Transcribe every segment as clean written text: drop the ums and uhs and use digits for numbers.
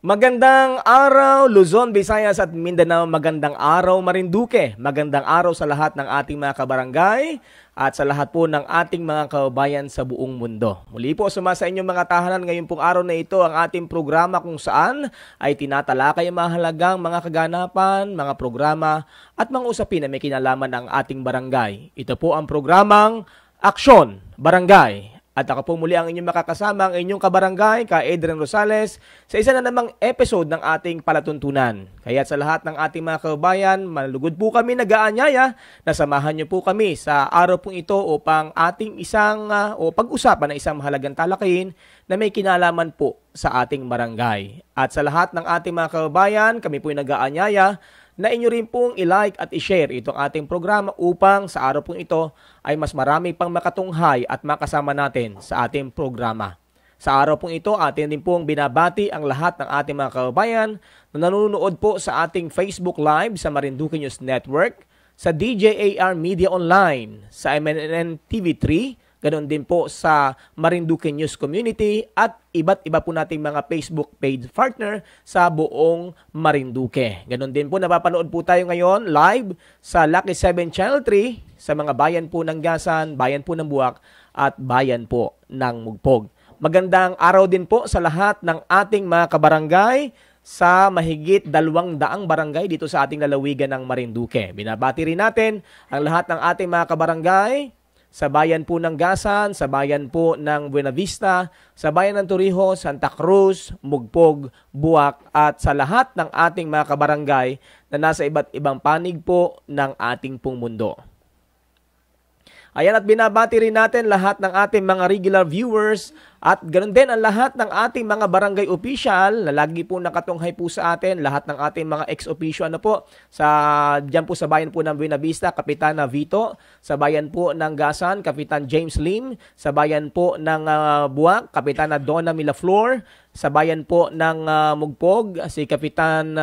Magandang araw Luzon, Visayas at Mindanao. Magandang araw Marinduque. Magandang araw sa lahat ng ating mga kabarangay at sa lahat po ng ating mga kababayan sa buong mundo. Muli po sumasa inyong mga tahanan ngayon pong araw na ito ang ating programa kung saan ay tinatalakay ang mahalagang mga kaganapan, mga programa at mga usapin na may kinalaman ng ating barangay. Ito po ang programang Aksyon Barangay. At ako po muli ang inyong makakasama, ang inyong kabarangay, ka Adrian Rosales, sa isa na namang episode ng ating palatuntunan. Kaya sa lahat ng ating mga kababayan, malugod po kami nag-aanyaya na samahan niyo po kami sa araw pong ito upang ating pag-usapan ng isang mahalagang talakayin na may kinalaman po sa ating barangay. At sa lahat ng ating mga kababayan, kami po nag-aanyaya na inyo rin pong i-like at i-share itong ating programa upang sa araw pong ito ay mas marami pang makatunghay at makasama natin sa ating programa. Sa araw pong ito, atin din pong binabati ang lahat ng ating mga kababayan na nanonood po sa ating Facebook Live sa Marinduque News Network, sa DJAR Media Online, sa MNN TV3, ganoon din po sa Marinduque News Community at iba't iba po nating mga Facebook page partner sa buong Marinduque. Ganoon din po napapanood po tayo ngayon live sa Lucky 7 Channel 3 sa mga bayan po ng Gasan, bayan po ng Buwak at bayan po ng Mugpog. Magandang araw din po sa lahat ng ating mga kabarangay sa mahigit 200 barangay dito sa ating lalawigan ng Marinduque. Binabati rin natin ang lahat ng ating mga kabarangay sa bayan po ng Gasan, sa bayan po ng Buena Vista, sa bayan ng Torrijos, Santa Cruz, Mugpog, Buwak, at sa lahat ng ating mga kabarangay na nasa iba't ibang panig po ng ating pong mundo. Ayan, at binabati rin natin lahat ng ating mga regular viewers at ganoon din ang lahat ng ating mga barangay official na lagi po nakatunghay po sa atin, lahat ng ating mga ex-officio diyan po sa bayan po ng Buena Vista, Kapitana Vito, sa bayan po ng Gasan, Kapitan James Lim, sa bayan po ng Buwak, Kapitana Donna Milaflor, sa bayan po ng Mugpog, si Kapitan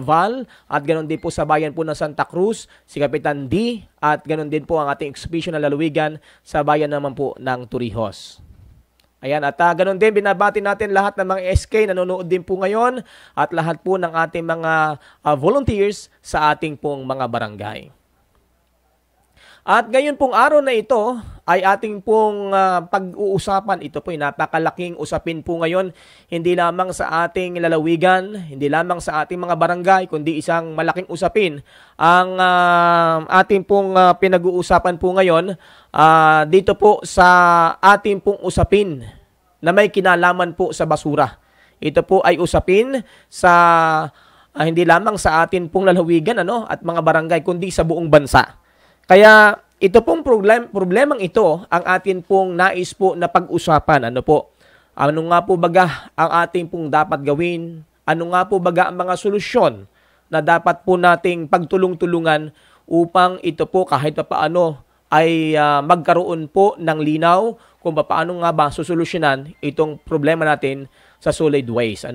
Val, at ganoon din po sa bayan po ng Santa Cruz, si Kapitan D, at ganoon din po ang ating ex-officio na lalawigan sa bayan naman po ng Torrijos. Ayan, at ganoon din, binabati natin lahat ng mga SK na nanonood din po ngayon at lahat po ng ating mga volunteers sa ating pong mga barangay. At ngayon pong araw na ito ay ating pong pag-uusapan. Ito po ay napakalaking usapin po ngayon, hindi lamang sa ating lalawigan, hindi lamang sa ating mga barangay, kundi isang malaking usapin. Ang ating pong pinag-uusapan po ngayon dito po sa ating pong usapin na may kinalaman po sa basura. Ito po ay usapin sa hindi lamang sa atin pong lalawigan at mga barangay, kundi sa buong bansa. Kaya ito pong problemang ito ang atin pong nais po na pag-usapan. Ano nga po baga ang ating pong dapat gawin? Ano nga po baga ang mga solusyon na dapat po nating pagtulong-tulungan upang ito po kahit paano ay magkaroon po ng linaw kung paano nga ba susolusyonan itong problema natin sa solid waste.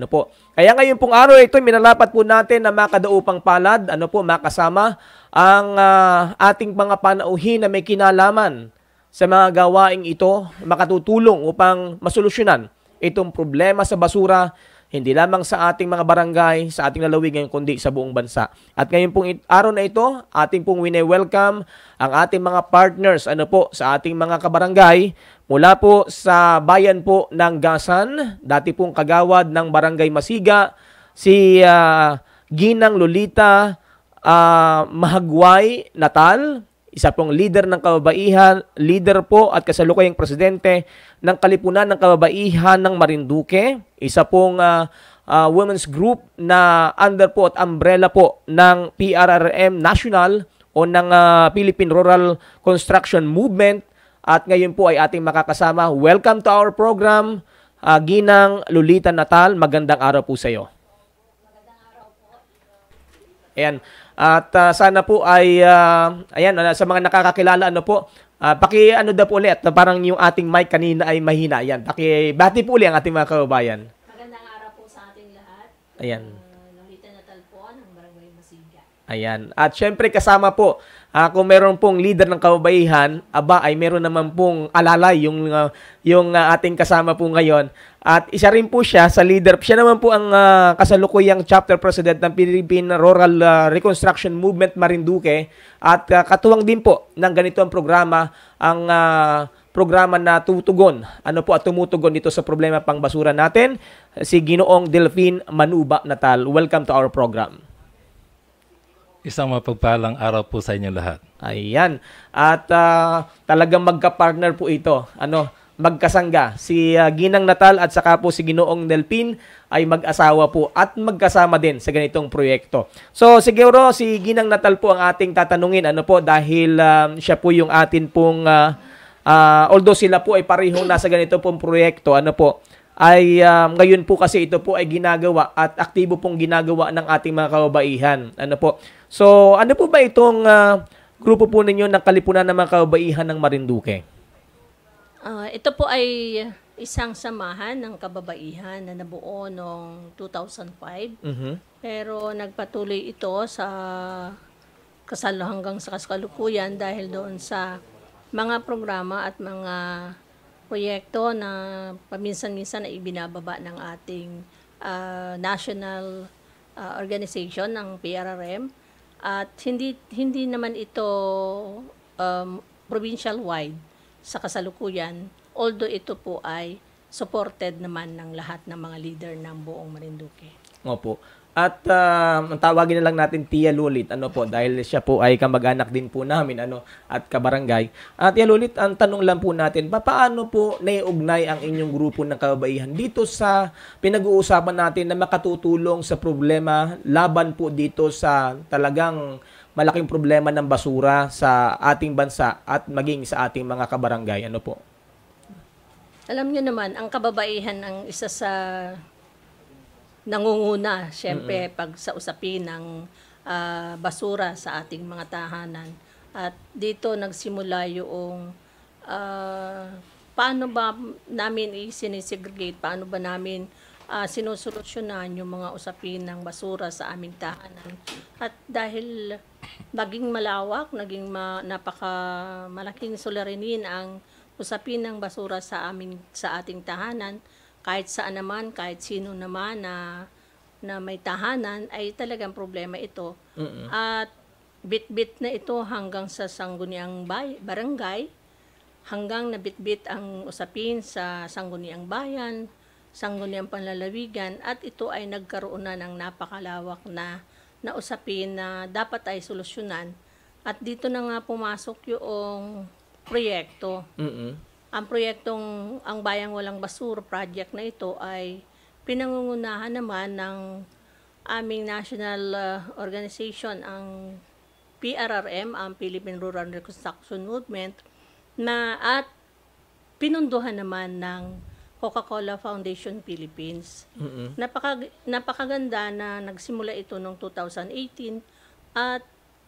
Kaya ngayon pong araw ito, minalapat po natin na makadaupang palad, makasama ang ating mga panauhin na may kinalaman sa mga gawaing ito, makatutulong upang masolusyonan itong problema sa basura, hindi lamang sa ating mga barangay, sa ating lalawigan, kundi sa buong bansa. At ngayon pong araw na ito, ating pong wine-welcome ang ating mga partners sa ating mga kabarangay mula po sa bayan po ng Gasan, dati pong kagawad ng Barangay Masiga, si Ginang Lolita Mahagway Natal, isa pong leader ng kababaihan, leader po at kasalukuyang presidente ng Kalipunan ng Kababaihan ng Marinduque, isa pong women's group na under po at umbrella po ng PRRM National o ng Philippine Rural Construction Movement, at ngayon po ay ating makakasama. Welcome to our program, Ginang Lolita Natal. Magandang araw po sa iyo. Magandang araw po. Ayan. At sana po ay, sa mga nakakakilala, daw po ulit, parang yung ating mic kanina ay mahina. Ayan, bati po ulit ang ating mga kababayan. Magandang araw po sa ating lahat. Ayan. Lolita Natal po ng Barangay Masiga. Ayan. At syempre kasama po Kung meron pong leader ng kababaihan, aba ay meron naman pong alalay yung ating kasama po ngayon. At isa rin po siya sa leader. Siya naman po ang kasalukuyang chapter president ng Philippine Rural Reconstruction Movement Marinduque. At katuwang din po ng ganito ang programa, ang programa na tutugon. Ano po at tumutugon dito sa problema pang basura natin? Si Ginoong Delphine Manuba Natal. Welcome to our program. Isang mapagpalang araw po sa inyo lahat. Ayan. At talagang magka-partner po ito. Magkasangga. Si Ginang Natal at saka po si Ginoong Delphine ay mag-asawa po at magkasama din sa ganitong proyekto. So siguro si Ginang Natal po ang ating tatanungin dahil siya po yung atin pong although sila po ay parehong nasa ganito pong proyekto, ay ngayon po kasi ito po ay ginagawa at aktibo pong ginagawa ng ating mga kababaihan. So, ano po ba itong grupo po ninyo ng Kalipunan ng mga Kababaihan ng Marinduque? Ito po ay isang samahan ng kababaihan na nabuo noong 2005. Pero nagpatuloy ito hanggang sa kasalukuyan dahil doon sa mga programa at mga proyekto na paminsan-minsan na ibinababa ng ating national organization ng PRRM at hindi naman ito provincial-wide sa kasalukuyan, although ito po ay supported naman ng lahat ng mga leader ng buong Marinduque. Opo. At ang tawagin na lang natin Tia Lulit, dahil siya po ay kamag-anak din po namin, at kabarangay. At Tia Lulit, ang tanong lang po natin, paano po naiugnay ang inyong grupo ng kababaihan dito sa pinag-uusapan natin na makatutulong sa problema laban po dito sa talagang malaking problema ng basura sa ating bansa at maging sa ating mga kabarangay? Alam niyo naman, ang kababaihan ang isa sa nangunguna, syempre, pag sa usapin ng basura sa ating mga tahanan. At dito nagsimula yung paano ba namin i-sinesegregate, paano ba namin sinusolusyonan yung mga usapin ng basura sa aming tahanan. At dahil naging malawak, malaking suliranin ang usapin ng basura sa ating tahanan, kahit saan naman, kahit sino naman na may tahanan, ay talagang problema ito. At bit-bit na ito hanggang sa sangguniang barangay, hanggang nabit-bit ang usapin sa sangguniang bayan, sangguniang panlalawigan, at ito ay nagkaroon na ng napakalawak na usapin na dapat ay solusyonan. At dito na nga pumasok yung proyekto. Ang proyektong Ang Bayang Walang Basura project na ito ay pinangungunahan naman ng aming national organization, ang PRRM, ang Philippine Rural Reconstruction Movement, at pinunduhan naman ng Coca-Cola Foundation Philippines. Napakaganda na nagsimula ito noong 2018 at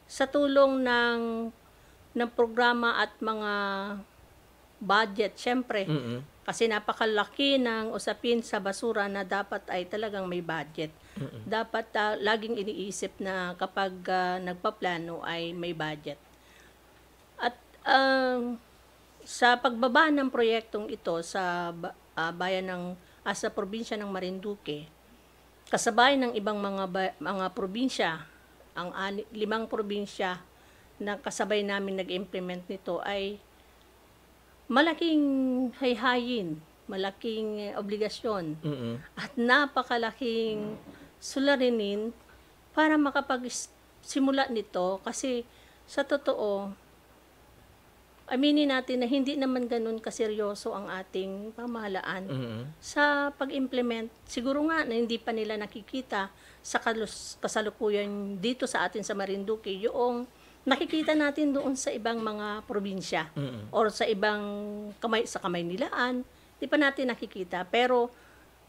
sa tulong ng programa at mga budget, syempre. Kasi napakalaki ng usapin sa basura na dapat ay talagang may budget. Dapat laging iniisip na kapag nagpaplano ay may budget. At sa pagbaba ng proyektong ito sa sa probinsya ng Marinduque, kasabay ng ibang mga probinsya, ang 5 probinsya na kasabay namin nag-implement nito ay malaking hayhayin, malaking obligasyon, at napakalaking sularinin para makapagsimula nito. Kasi sa totoo, aminin natin na hindi naman ganun kaseryoso ang ating pamahalaan sa pag-implement. Siguro nga na hindi pa nila nakikita sa kasalukuyan dito sa atin sa Marinduque yung nakikita natin doon sa ibang mga probinsya or sa ibang Kamaynilaan, di pa natin nakikita. Pero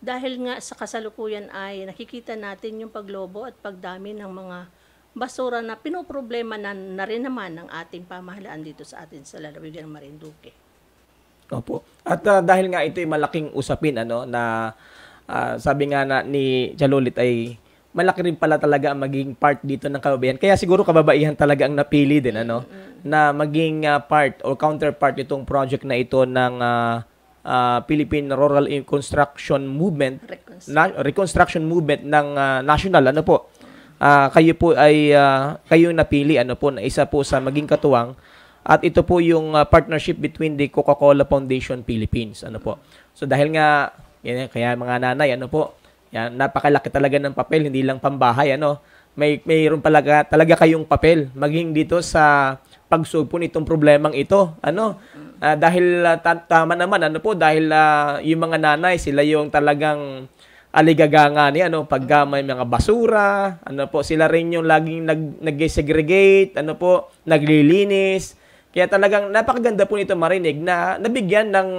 dahil nga sa kasalukuyan ay nakikita natin yung paglobo at pagdami ng mga basura na pinoproblema na rin naman ng ating pamahalaan dito sa atin sa lalawigan ng Marinduque. Opo. At dahil nga ito ay malaking usapin, na sabi nga ni Jalulit ay malaki rin pala talaga ang maging part dito ng kababaihan. Kaya siguro kababaihan talaga ang napili din, ano, na maging part or counterpart itong project na ito ng Philippine Rural Construction Movement, Reconstruction Movement ng national, ano po. Kayo po ay kayo napili, ano po, na isa po sa maging katuwang. At ito po yung partnership between the Coca-Cola Foundation Philippines, ano po. So dahil nga yan, kaya mga nanay, ano po, yan, napakalaki talaga ng papel, hindi lang pambahay, ano. Mayroon talaga kayong papel maging dito sa pagsolve po nitong problemang ito, ano. Dahil tama naman, ano po, dahil yung mga nanay, sila yung talagang aligaganga ni, ano, pagka may mga basura, ano po, sila rin yung laging nag-segregate, ano po, naglilinis. Kaya talagang napakaganda po nito marinig na nabigyan ng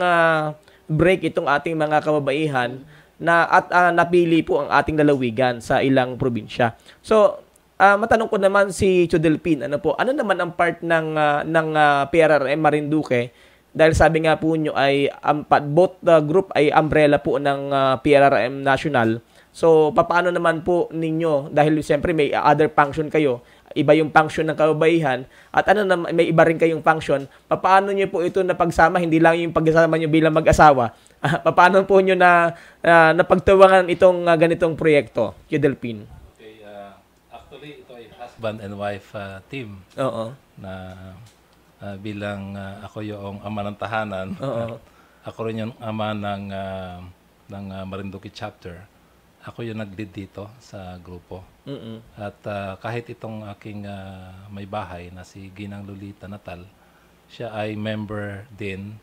break itong ating mga kababaihan na at napili po ang ating lalawigan sa ilang probinsya. So, matanong ko naman si Chudelpin, ano po, ano naman ang part ng PRRM Marinduque? Dahil sabi nga po nyo ay both the group ay umbrella po ng PRRM National. So, paano naman po ninyo? Dahil siyempre may other function kayo. Iba yung function ng kababaihan. At may iba rin kayong function. Paano nyo po ito napagsama? Hindi lang yung pagsama nyo bilang mag-asawa. Paano po nyo napagtawangan itong ganitong proyekto? Chudelpin. Okay, actually, ito ay husband and wife team. Oo. Na bilang ako yung ama ng tahanan. Ako rin yung ama ng Marinduque chapter. Ako yung nag-lead dito sa grupo. At kahit itong aking may bahay na si Ginang Lolita Natal, siya ay member din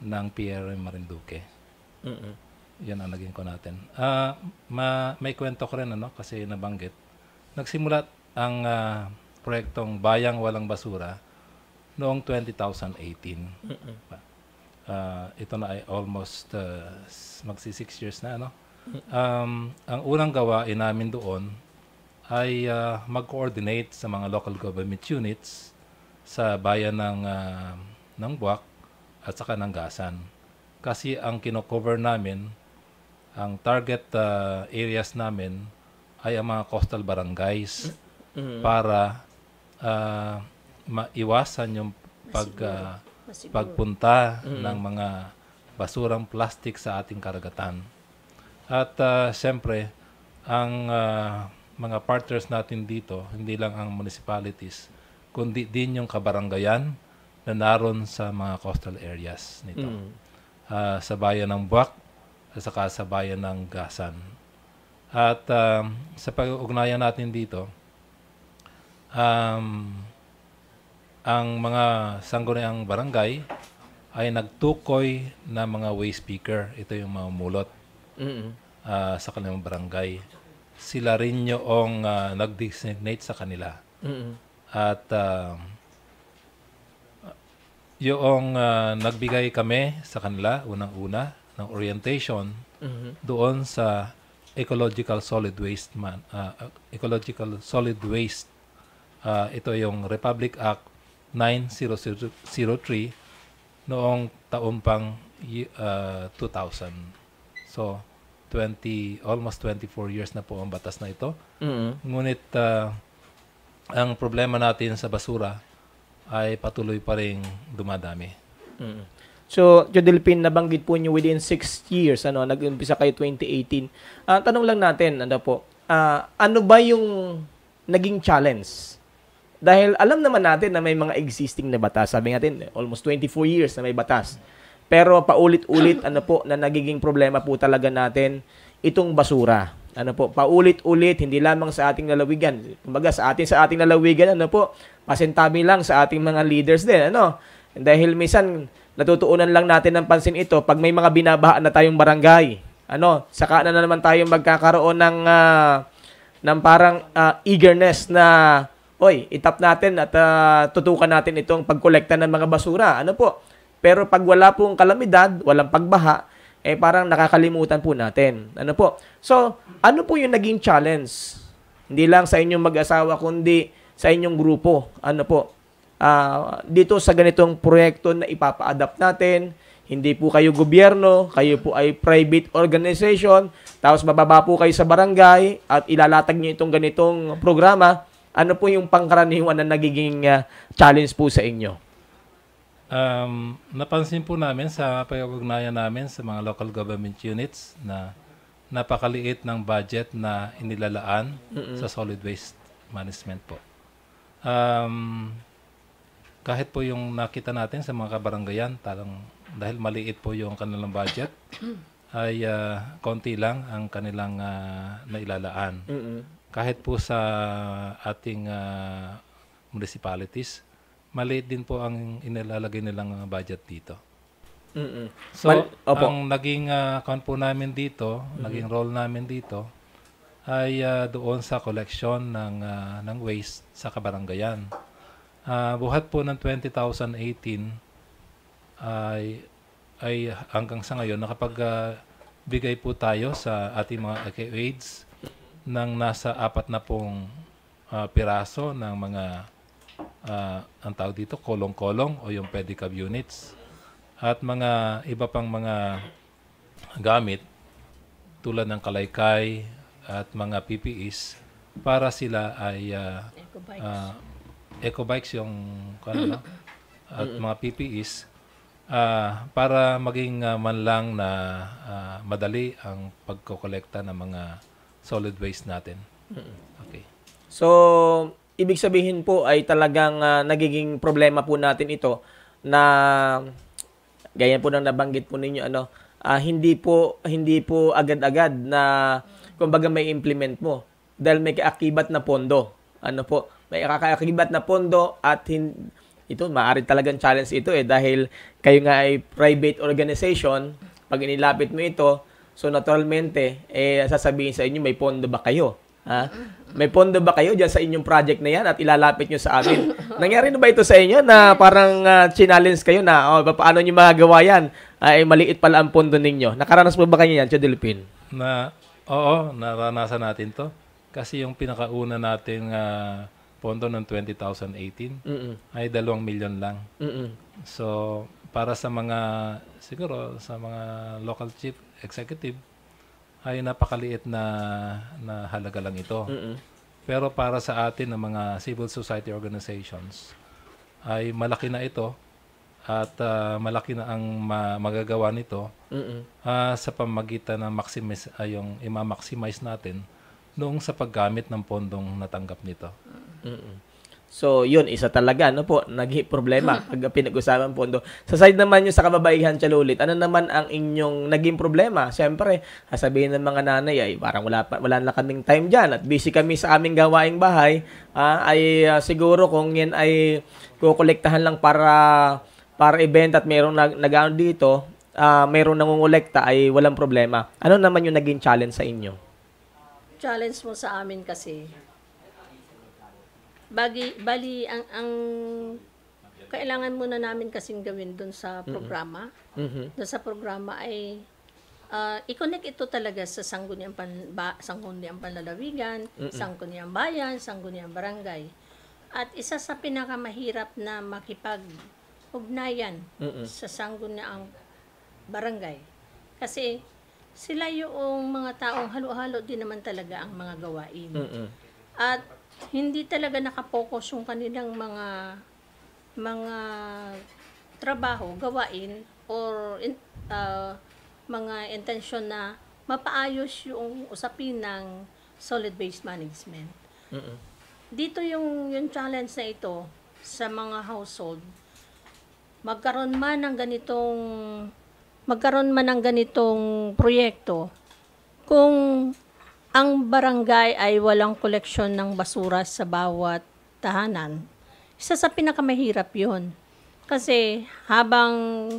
ng PRRM Marinduque. Yan ang naging ko natin. May kwento ko rin, ano, kasi nabanggit. Nagsimula ang proyektong Bayang Walang Basura noong 2018. Ito na ay almost magsi 6 years na, ano? Ang unang gawain namin doon ay mag-coordinate sa mga local government units sa bayan ng Buwak at saka ng Gasan. Kasi ang kino-cover namin, ang target areas namin ay ang mga coastal barangays para maiwasan yung pagpunta ng mga basurang plastic sa ating karagatan. At siyempre, ang mga partners natin dito, hindi lang ang municipalities, kundi din yung kabarangayan na naroon sa mga coastal areas nito. Sa bayan ng Buwak at saka sa bayan ng Gasan. At sa pag-ugnayan natin dito, ang mga sangguniang barangay ay nagtukoy na mga way speaker. Ito yung mga mulot sa kanilang barangay. Sila rin yung nag-designate sa kanila. At yung nagbigay kami sa kanila, unang-una, ng orientation doon sa ecological solid waste ito yung Republic Act 9003 noong taon pang 2000. So, almost 24 years na po ang batas na ito. Ngunit ang problema natin sa basura ay patuloy pa rin dumadami. So, Chudelpin, nabanggit po niyo within 6 years, ano, nag-umpisa kayo 2018. Tanong lang natin, ano po, ano ba yung naging challenge? Dahil alam naman natin na may mga existing na batas. Sabi natin, almost 24 years na may batas. Pero paulit-ulit, ano po, na nagiging problema po talaga natin itong basura. Ano po, paulit-ulit, hindi lamang sa ating lalawigan. Kumbaga, sa ating lalawigan, ano po, pasintabi lang sa ating mga leaders din, ano. Dahil minsan, natutuunan lang natin ng pansin ito pag may mga binabaha na tayong barangay. Ano, saka na naman tayong magkakaroon ng parang eagerness na itap natin at tutukan natin itong pagkolekta ng mga basura. Ano po? Pero pag wala pong kalamidad, walang pagbaha, parang nakakalimutan po natin. Ano po? So, ano po yung naging challenge? Hindi lang sa inyong mag-asawa, kundi sa inyong grupo. Ano po? Dito sa ganitong proyekto na ipapa-adapt natin, Hindi po kayo gobyerno, kayo po ay private organization, tapos bababa po kayo sa barangay at ilalatag niyo itong ganitong programa. Ano po yung pangkaraniwan na nagiging challenge po sa inyo? Napansin po namin sa pag-ugnayan namin sa mga local government units na napakaliit ng budget na inilalaan sa solid waste management po. Kahit po yung nakita natin sa mga kabaranggayan, dahil maliit po yung kanilang budget, ay konti lang ang kanilang nailalaan. Kahit po sa ating municipalities, maliit din po ang inilalagay nilang budget dito. So, ang naging account po namin dito, naging role namin dito, ay doon sa collection ng waste sa kabaranggayan. Buhat po ng 2018 ay hanggang sa ngayon nakapagbigay po tayo sa ating mga aids ng nasa 40 piraso ng mga ang tawag dito kolong-kolong o yung pedicab units at mga iba pang mga gamit tulad ng kalaykay at mga PPEs para sila ay eco-bikes yung at mga PPEs para maging man lang na madali ang pagkokolekta ng mga solid waste natin. Okay. So, ibig sabihin po ay talagang nagiging problema po natin ito na gaya po ng nabanggit po ninyo hindi po agad-agad na kumbaga may implement mo dahil may kaakibat na pondo. May kaakibat na pondo at ito maaari talagang challenge ito dahil kayo nga ay private organization, pag inilapit mo ito, so naturalmente sasabihin sa inyo may pondo ba kayo? May pondo ba kayo dyan sa inyong project na yan at ilalapit nyo sa amin? Nangyari na ba ito sa inyo na parang challenge kayo na paano nyo magagawa yan? Ay maliit pala ang pondo ninyo. Nakaranas mo ba kayo yan, Chodelpin? Oo, naranasan natin to. Kasi yung pinakauna nating pondo ng 2018 ay 2 million lang. So, para sa siguro sa mga local chief executive, ay napakaliit na halaga lang ito. Pero para sa atin ng mga civil society organizations, ay malaki na ito at malaki na ang magagawa nito sa pamagitan ng yung i-maximize natin noong sa paggamit ng pondong natanggap nito. So, yun, isa talaga, naging problema pag pinag-usapan pondo. Sa side naman yung sa kababaihan, Chalulit, ano naman ang inyong naging problema? Siyempre, sasabihin ng mga nanay, ay parang wala na kaming time dyan at busy kami sa aming gawaing bahay, siguro kung yan ay kukolektahan lang para event at mayroong nag-ano dito, mayroong nangungulekta ay walang problema. Ano naman yung naging challenge sa inyo? Challenge mo sa amin kasi, bali ang kailangan muna namin kasing gawin doon sa programa. Doon sa programa ay i-connect ito talaga sa sangguniang panlalawigan, sangguniang bayan, sangguniang barangay. At isa sa pinakamahirap na makipag-ugnayan sa sangguniang barangay. Kasi sila yung mga taong halo-halo din naman talaga ang mga gawain. At hindi talaga nakapokus yung kanilang mga trabaho, gawain, or mga intensyon na mapaayos yung usapin ng solid waste management. Dito yung challenge na ito sa mga household, magkaroon man ng ganitong proyekto, kung ang barangay ay walang koleksyon ng basura sa bawat tahanan, isa sa pinakamahirap yun. Kasi habang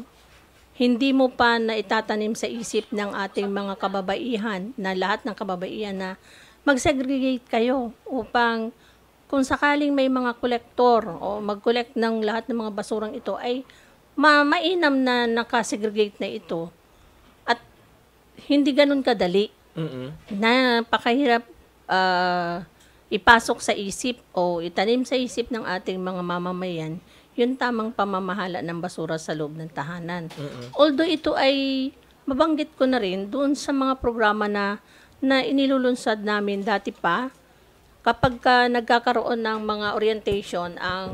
hindi mo pa na itatanim sa isip ng ating mga kababaihan, na lahat ng kababaihan na mag-segregate kayo upang kung sakaling may mga kolektor o mag-collect ng lahat ng mga basurang ito ay mainam na nakasegregate na ito. At hindi ganun kadali. Napakahirap ipasok sa isip o itanim sa isip ng ating mga mamamayan yung tamang pamamahala ng basura sa loob ng tahanan. Although ito ay mabanggit ko na rin doon sa mga programa na inilulunsad namin dati pa, kapag nagkakaroon ng mga orientation ang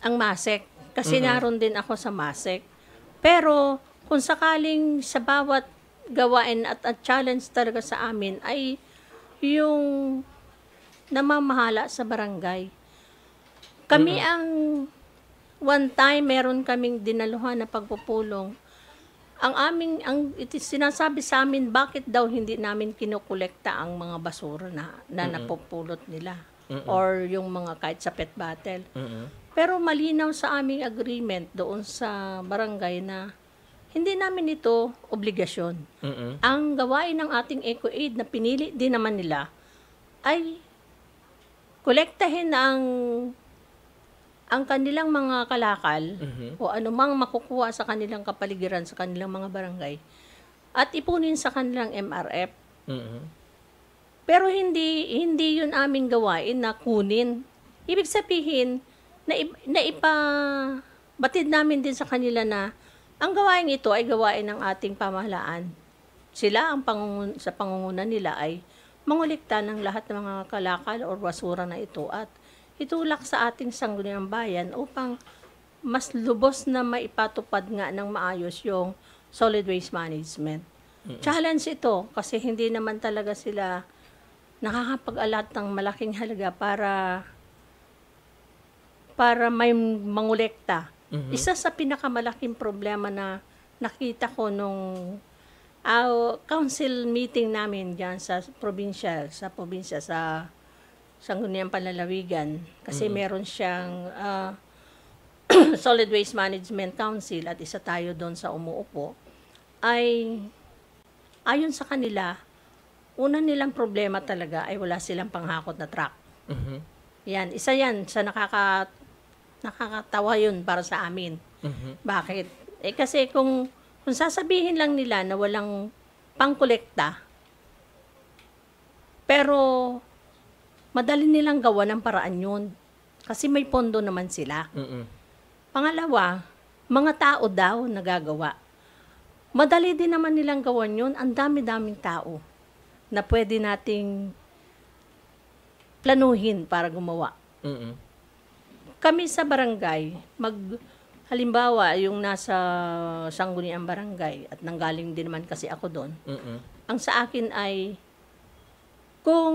MASEC. Kasi naroon din ako sa MASEC. Pero kung sakaling sa bawat gawain at challenge talaga sa amin ay yung namamahala sa barangay. Kami ang one time meron kaming dinaluhan na pagpupulong. Sinasabi sa amin bakit daw hindi namin kinukolekta ang mga basura na napupulot nila or yung mga kahit sa pet bottle. Pero malinaw sa aming agreement doon sa barangay na hindi namin ito obligasyon. Ang gawain ng ating EcoAid na pinili din naman nila ay kolektahin ang kanilang mga kalakal o anumang makukuha sa kanilang kapaligiran, sa kanilang mga barangay, at ipunin sa kanilang MRF. Pero hindi yun aming gawain na kunin. Ibig sabihin, na ipabatid namin din sa kanila na ang gawain ito ay gawain ng ating pamahalaan. Sila, sa pangunguna nila ay mangolekta ng lahat ng mga kalakal o basura na ito at itulak sa ating sangguniang bayan upang mas lubos na maipatupad nga ng maayos yung solid waste management. Challenge ito kasi hindi naman talaga sila nakakapag-alat ng malaking halaga para may mangolekta. Isa sa pinakamalaking problema na nakita ko nung council meeting namin diyan sa probinsya sa Sangguniang Panlalawigan kasi meron siyang Solid Waste Management Council at isa tayo doon sa umuupo, ay ayon sa kanila, una nilang problema talaga ay wala silang panghakot na truck. Yan, isa yan sa nakakatawa yun para sa amin. Bakit? Kasi kung sasabihin lang nila na walang pangkolekta, pero madali nilang gawa ng paraan yun. Kasi may pondo naman sila. Pangalawa, mga tao daw nagagawa. Madali din naman nilang gawan yun. Ang dami-daming tao na pwede nating planuhin para gumawa. Kami sa barangay, halimbawa, yung nasa Sangguniang Barangay, at nanggaling din naman kasi ako doon, ang sa akin ay, kung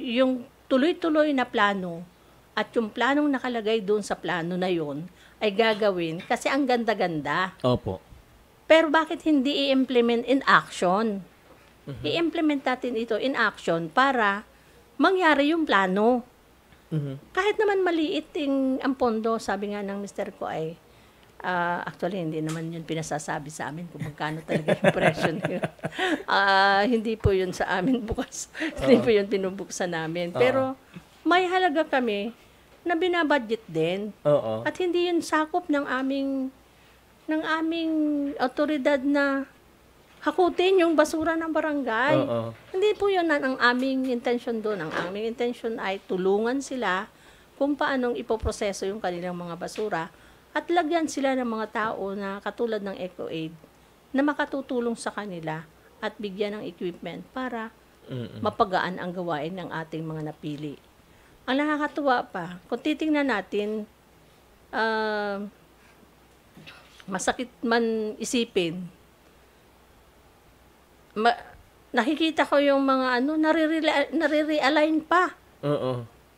yung tuloy-tuloy na plano at yung planong nakalagay doon sa plano na yon ay gagawin kasi ang ganda-ganda. Opo. Pero bakit hindi i-implement in action? I-implement natin ito in action para mangyari yung plano. Kahit naman maliit ang pondo, sabi nga ng mister ko ay, actually hindi naman yun pinasasabi sa amin kung magkano talaga yung presyo niyo. Hindi po yun sa amin bukas. Hindi po yun pinubuksan namin. Pero may halaga kami na binabudget din. At hindi yun sakop ng aming otoridad na hakutin yung basura ng barangay. Hindi po yun ang aming intention doon. Ang aming intention ay tulungan sila kung paanong ipoproseso yung kanilang mga basura at lagyan sila ng mga tao na katulad ng EcoAid na makatutulong sa kanila at bigyan ng equipment para mapagaan ang gawain ng ating mga napili. Ang nakakatuwa pa, kung titingnan natin, masakit man isipin, nakikita ko yung mga nare-realign pa.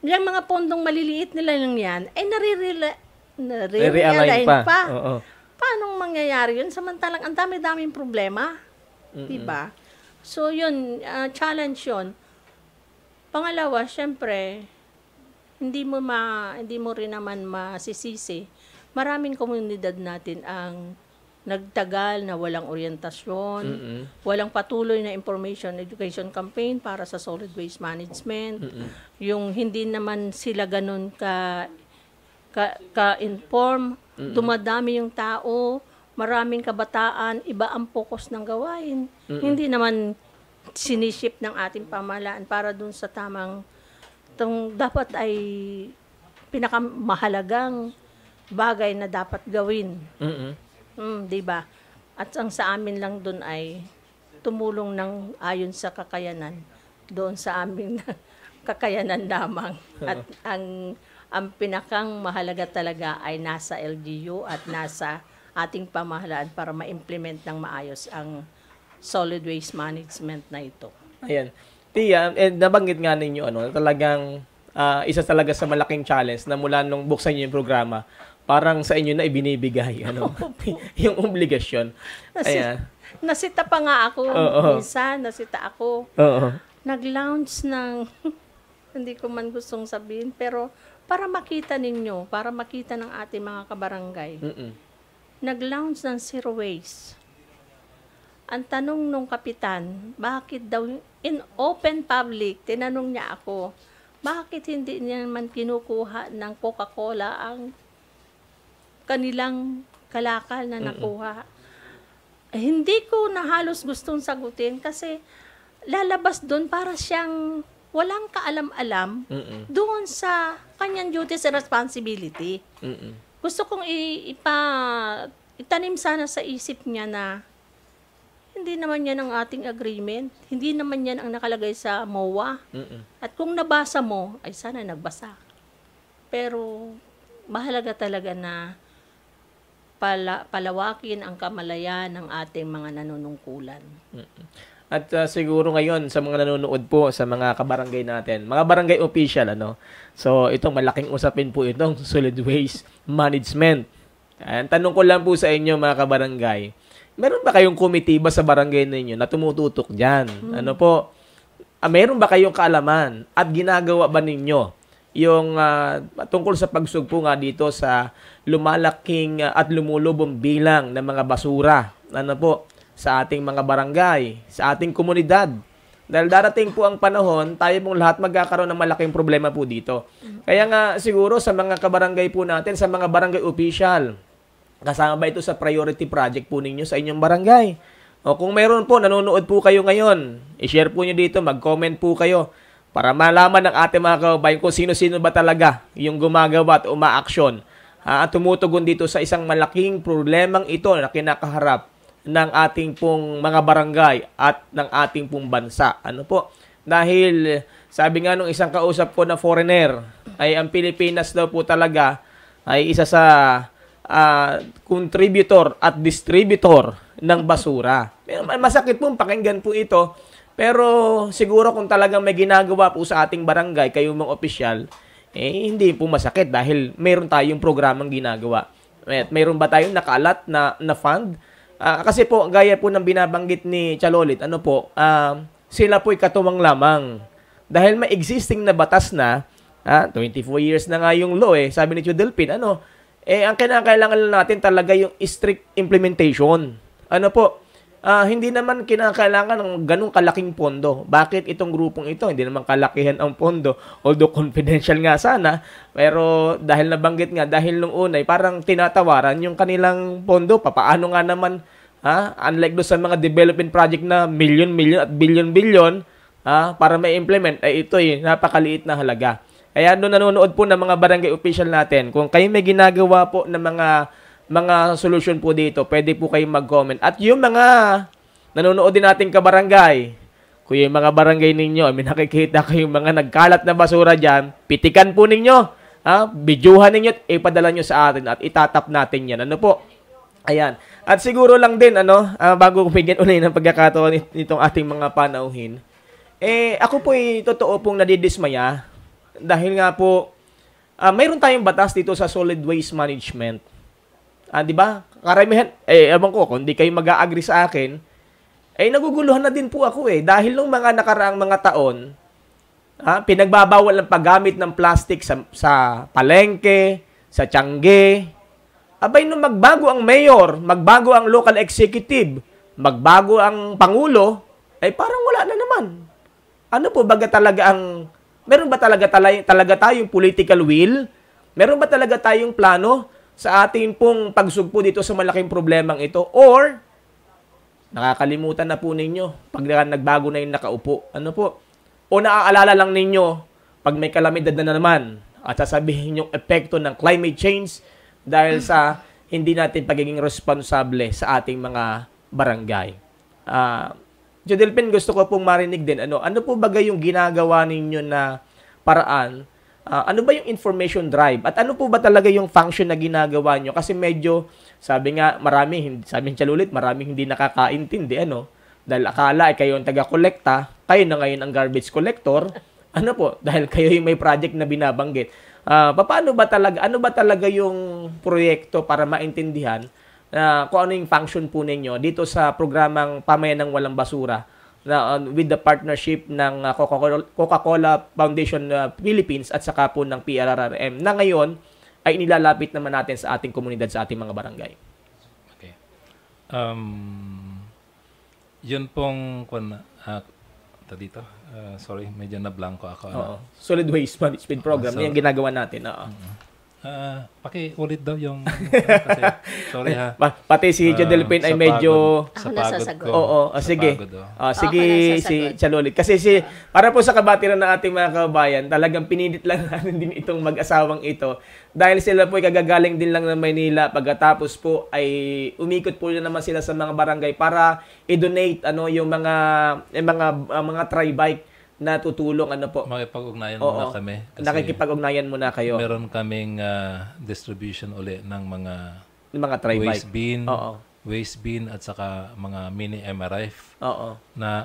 Yung mga pondong maliliit nila lang yan, ay nare-realign pa. Paano mangyayari yun? Samantalang ang dami-daming problema. Diba? So yun, challenge yun. Pangalawa, syempre, hindi mo rin naman masisisi. Maraming komunidad natin ang nagtagal na walang orientasyon, walang patuloy na information education campaign para sa solid waste management, yung hindi naman sila ganun ka-inform, dumadami yung tao, maraming kabataan, iba ang focus ng gawain. Hindi naman sinisip ng ating pamahalaan para dun sa dapat ay pinakamahalagang bagay na dapat gawin. Di ba? At ang sa amin lang doon ay tumulong ng ayon sa kakayanan doon sa aming kakayanan lamang. At ang pinakang mahalaga talaga ay nasa LGU at nasa ating pamahalaan para ma-implement ng maayos ang solid waste management na ito. Ayan. Tia, nabanggit nga ninyo, talagang isa talaga sa malaking challenge na mula nung buksan niyo yung programa, parang sa inyo na ibinibigay, yung obligasyon. Ayan. Nasita pa nga ako. Minsan, nasita ako. Nag-launch ng, hindi ko man gustong sabihin, pero para makita ninyo, para makita ng ating mga kabarangay. Nag-launch ng zero waste. Ang tanong nung kapitan, bakit daw, in open public, tinanong niya ako, bakit hindi niya naman kinukuha ng Coca-Cola ang kanilang kalakal na nakuha? Hindi ko na halos gustong sagutin kasi lalabas doon para siyang walang kaalam-alam doon sa kanyang duties and responsibility. Gusto kong itanim sana sa isip niya na hindi naman yan ang ating agreement. Hindi naman yan ang nakalagay sa MOA. At kung nabasa mo, ay sana nagbasa. Pero mahalaga talaga na palawakin ang kamalayan ng ating mga nanunungkulan. At siguro ngayon sa mga nanonood po sa mga kabarangay natin, mga barangay official, so itong malaking usapin po itong solid waste management. Ang tanong ko lang po sa inyo mga kabarangay, meron ba kayong komitiba sa barangay ninyo na tumututok dyan? Meron ba kayong kaalaman at ginagawa ba ninyo yung tungkol sa pagsugpo nga dito sa lumalaking at lumulubong bilang ng mga basura sa ating mga barangay, sa ating komunidad? Dahil darating po ang panahon, tayo pong lahat magkakaroon ng malaking problema po dito. Kaya nga siguro sa mga kabarangay po natin, sa mga barangay official, kasama ba ito sa priority project po ninyo sa inyong barangay? O kung meron po, nanonood po kayo ngayon, i-share po nyo dito, mag-comment po kayo para malaman ng ating mga kababayan kung sino-sino ba talaga yung gumagawa at uma-aksyon at tumutugon dito sa isang malaking problemang ito na kinakaharap ng ating pong mga barangay at ng ating pong bansa. Dahil sabi nga nung isang kausap ko na foreigner, ay ang Pilipinas daw po talaga ay isa sa contributor at distributor ng basura. Masakit pong pakinggan po ito, pero siguro kung talagang may ginagawa po sa ating barangay, kayong mga opisyal, hindi po masakit dahil mayroon tayong programang ginagawa. At mayroon ba tayong nakaalat na fund? Kasi po, gaya po ng binabanggit ni Chalolit, sila po'y katuwang lamang. Dahil may existing na batas na, 24 years na nga yung law sabi ni Chudelpin, ang kinakailangan natin talaga yung strict implementation. Hindi naman kinakailangan ng ganung kalaking pondo. Bakit itong grupong ito? Hindi naman kalakihan ang pondo. Although confidential nga sana. Pero dahil nabanggit nga, dahil nung una, parang tinatawaran yung kanilang pondo. Papaano nga naman, unlike doon sa mga development project na million at billion, para ma-implement, ay ito napakaliit na halaga. Kaya doon nanonood po ng mga barangay official natin, kung kayo may ginagawa po ng mga solution po dito, pwede po kayong mag-comment. At yung mga nanonood din nating kabarangay, kung yung mga barangay ninyo, may nakikita kayong mga nagkalat na basura dyan, pitikan po ninyo, bidyuhan ninyo at ipadala nyo sa atin at itatap natin yan. Ayan. At siguro lang din, bago kumigyan ulit ng pagkakataon nitong ating mga panauhin, ako po totoo pong nadidismaya dahil nga po, mayroon tayong batas dito sa solid waste management. Di ba? Karamihan, ewan ko, kung di kayo mag-a-agree sa akin, naguguluhan na din po ako Dahil nung mga nakaraang mga taon, pinagbabawal ang paggamit ng plastic sa palengke, sa tiangge. Abay, nung magbago ang mayor, magbago ang local executive, magbago ang pangulo, parang wala na naman. Meron ba talaga tayong political will? Meron ba talaga tayong plano sa ating pong pagsugpo dito sa malaking problemang ito? Or, nakakalimutan na po ninyo pag nagbago na yung nakaupo. O naaalala lang ninyo pag may kalamidad na naman, at sasabihin yung epekto ng climate change dahil sa hindi natin pagiging responsable sa ating mga barangay. Jodelpin, gusto ko pong marinig din, ano po ba yung ginagawa ninyo na paraan? Ano ba yung information drive? At ano po ba talaga yung function na ginagawa nyo? Kasi medyo, sabi nga, sabi ng Chalulit, maraming hindi nakakaintindi, dahil akala ay kayo ang taga-kolekta, kayo na ngayon ang garbage collector, dahil kayo yung may project na binabanggit. Ano ba talaga yung proyekto para maintindihan kung ano yung function po ninyo dito sa programang Pamayan ng Walang Basura na with the partnership ng Coca-Cola Foundation Philippines at saka po ng PRRM na ngayon ay inilalapit naman natin sa ating komunidad, sa ating mga barangay. Okay. Yun pong dito. Sorry, medyo na-blanco ako. Solid Waste Management Program. Yan ginagawa natin. Paki-ulit daw yung kasi, sorry ha. Pati si Jodelpin ay medyo Ako nasasagot. Sige. Sige, nasasagot. si Chalulit. Kasi para po sa kabatiran ng ating mga kababayan, talagang pinilit lang natin din itong mag-asawang ito. Dahil sila po ay kagagaling din lang ng Maynila, pagkatapos po ay umikot po naman sila sa mga barangay para i-donate yung mga tri-bike na tutulong Makipag-ugnayan muna kami. Kasi nakikipag-ugnayan muna kayo. Meron kaming distribution uli ng mga tri-bike. Waste bin at saka mga mini MRF na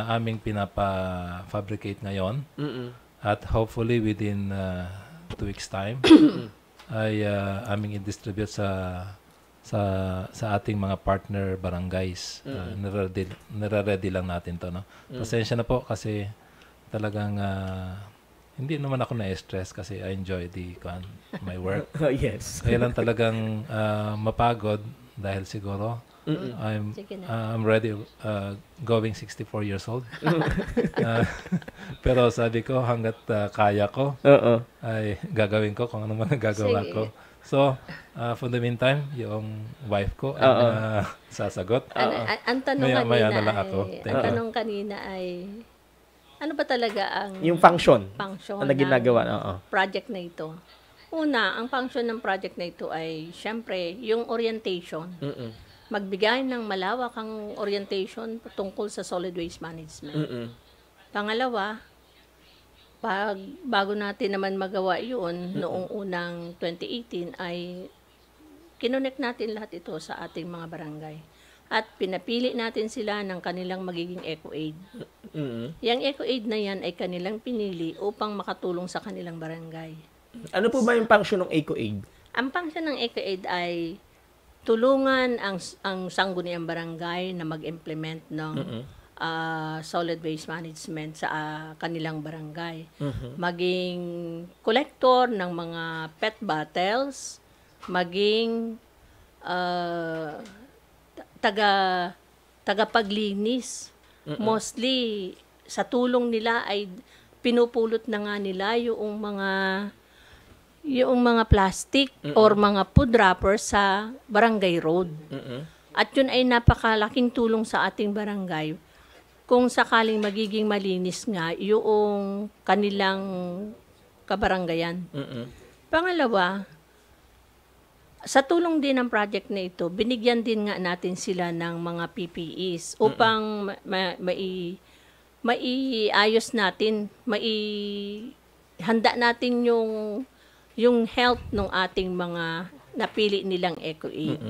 aming pinapa-fabricate ngayon. At hopefully within 2 weeks time ay aming i-distribute sa ating mga partner barangays. Nire-ready lang natin to, no? Pasensya na po kasi talagang hindi naman ako na-stress kasi I enjoy my work. Yes. Kaya lang talagang mapagod dahil siguro I'm ready going 64 years old. Pero sabi ko hanggat kaya ko ay gagawin ko kung ano man gagawa ko. So, for the meantime, yung wife ko ay sasagot. Ang tanong Maya na lang ako. kanina ay ano ba talaga ang yung function na ginagawa project na ito? Una, ang function ng project na ito ay syempre yung orientation. Magbigay ng malawakang orientation tungkol sa solid waste management. Pangalawa, bago natin naman magawa yun, noong unang 2018 ay kinonect natin lahat ito sa ating mga barangay. At pinapili natin sila ng kanilang magiging eco-aid. Yang eco-aid na yan ay kanilang pinili upang makatulong sa kanilang barangay. Ano po ba yung function ng eco-aid? Ang function ng eco-aid ay tulungan ang sangguniang barangay na mag-implement ng solid waste management sa kanilang barangay. Maging collector ng mga PET bottles, maging tagapaglinis. Mostly, sa tulong nila ay pinupulot na nga nila yung mga plastic or mga food wrappers sa barangay road. At yun ay napakalaking tulong sa ating barangay kung sakaling magiging malinis nga yung kanilang kabaranggayan. Pangalawa, sa tulong din ng project na ito, binigyan din nga natin sila ng mga PPEs upang maiayos natin, handa natin yung health ng ating mga napili nilang eco-aid.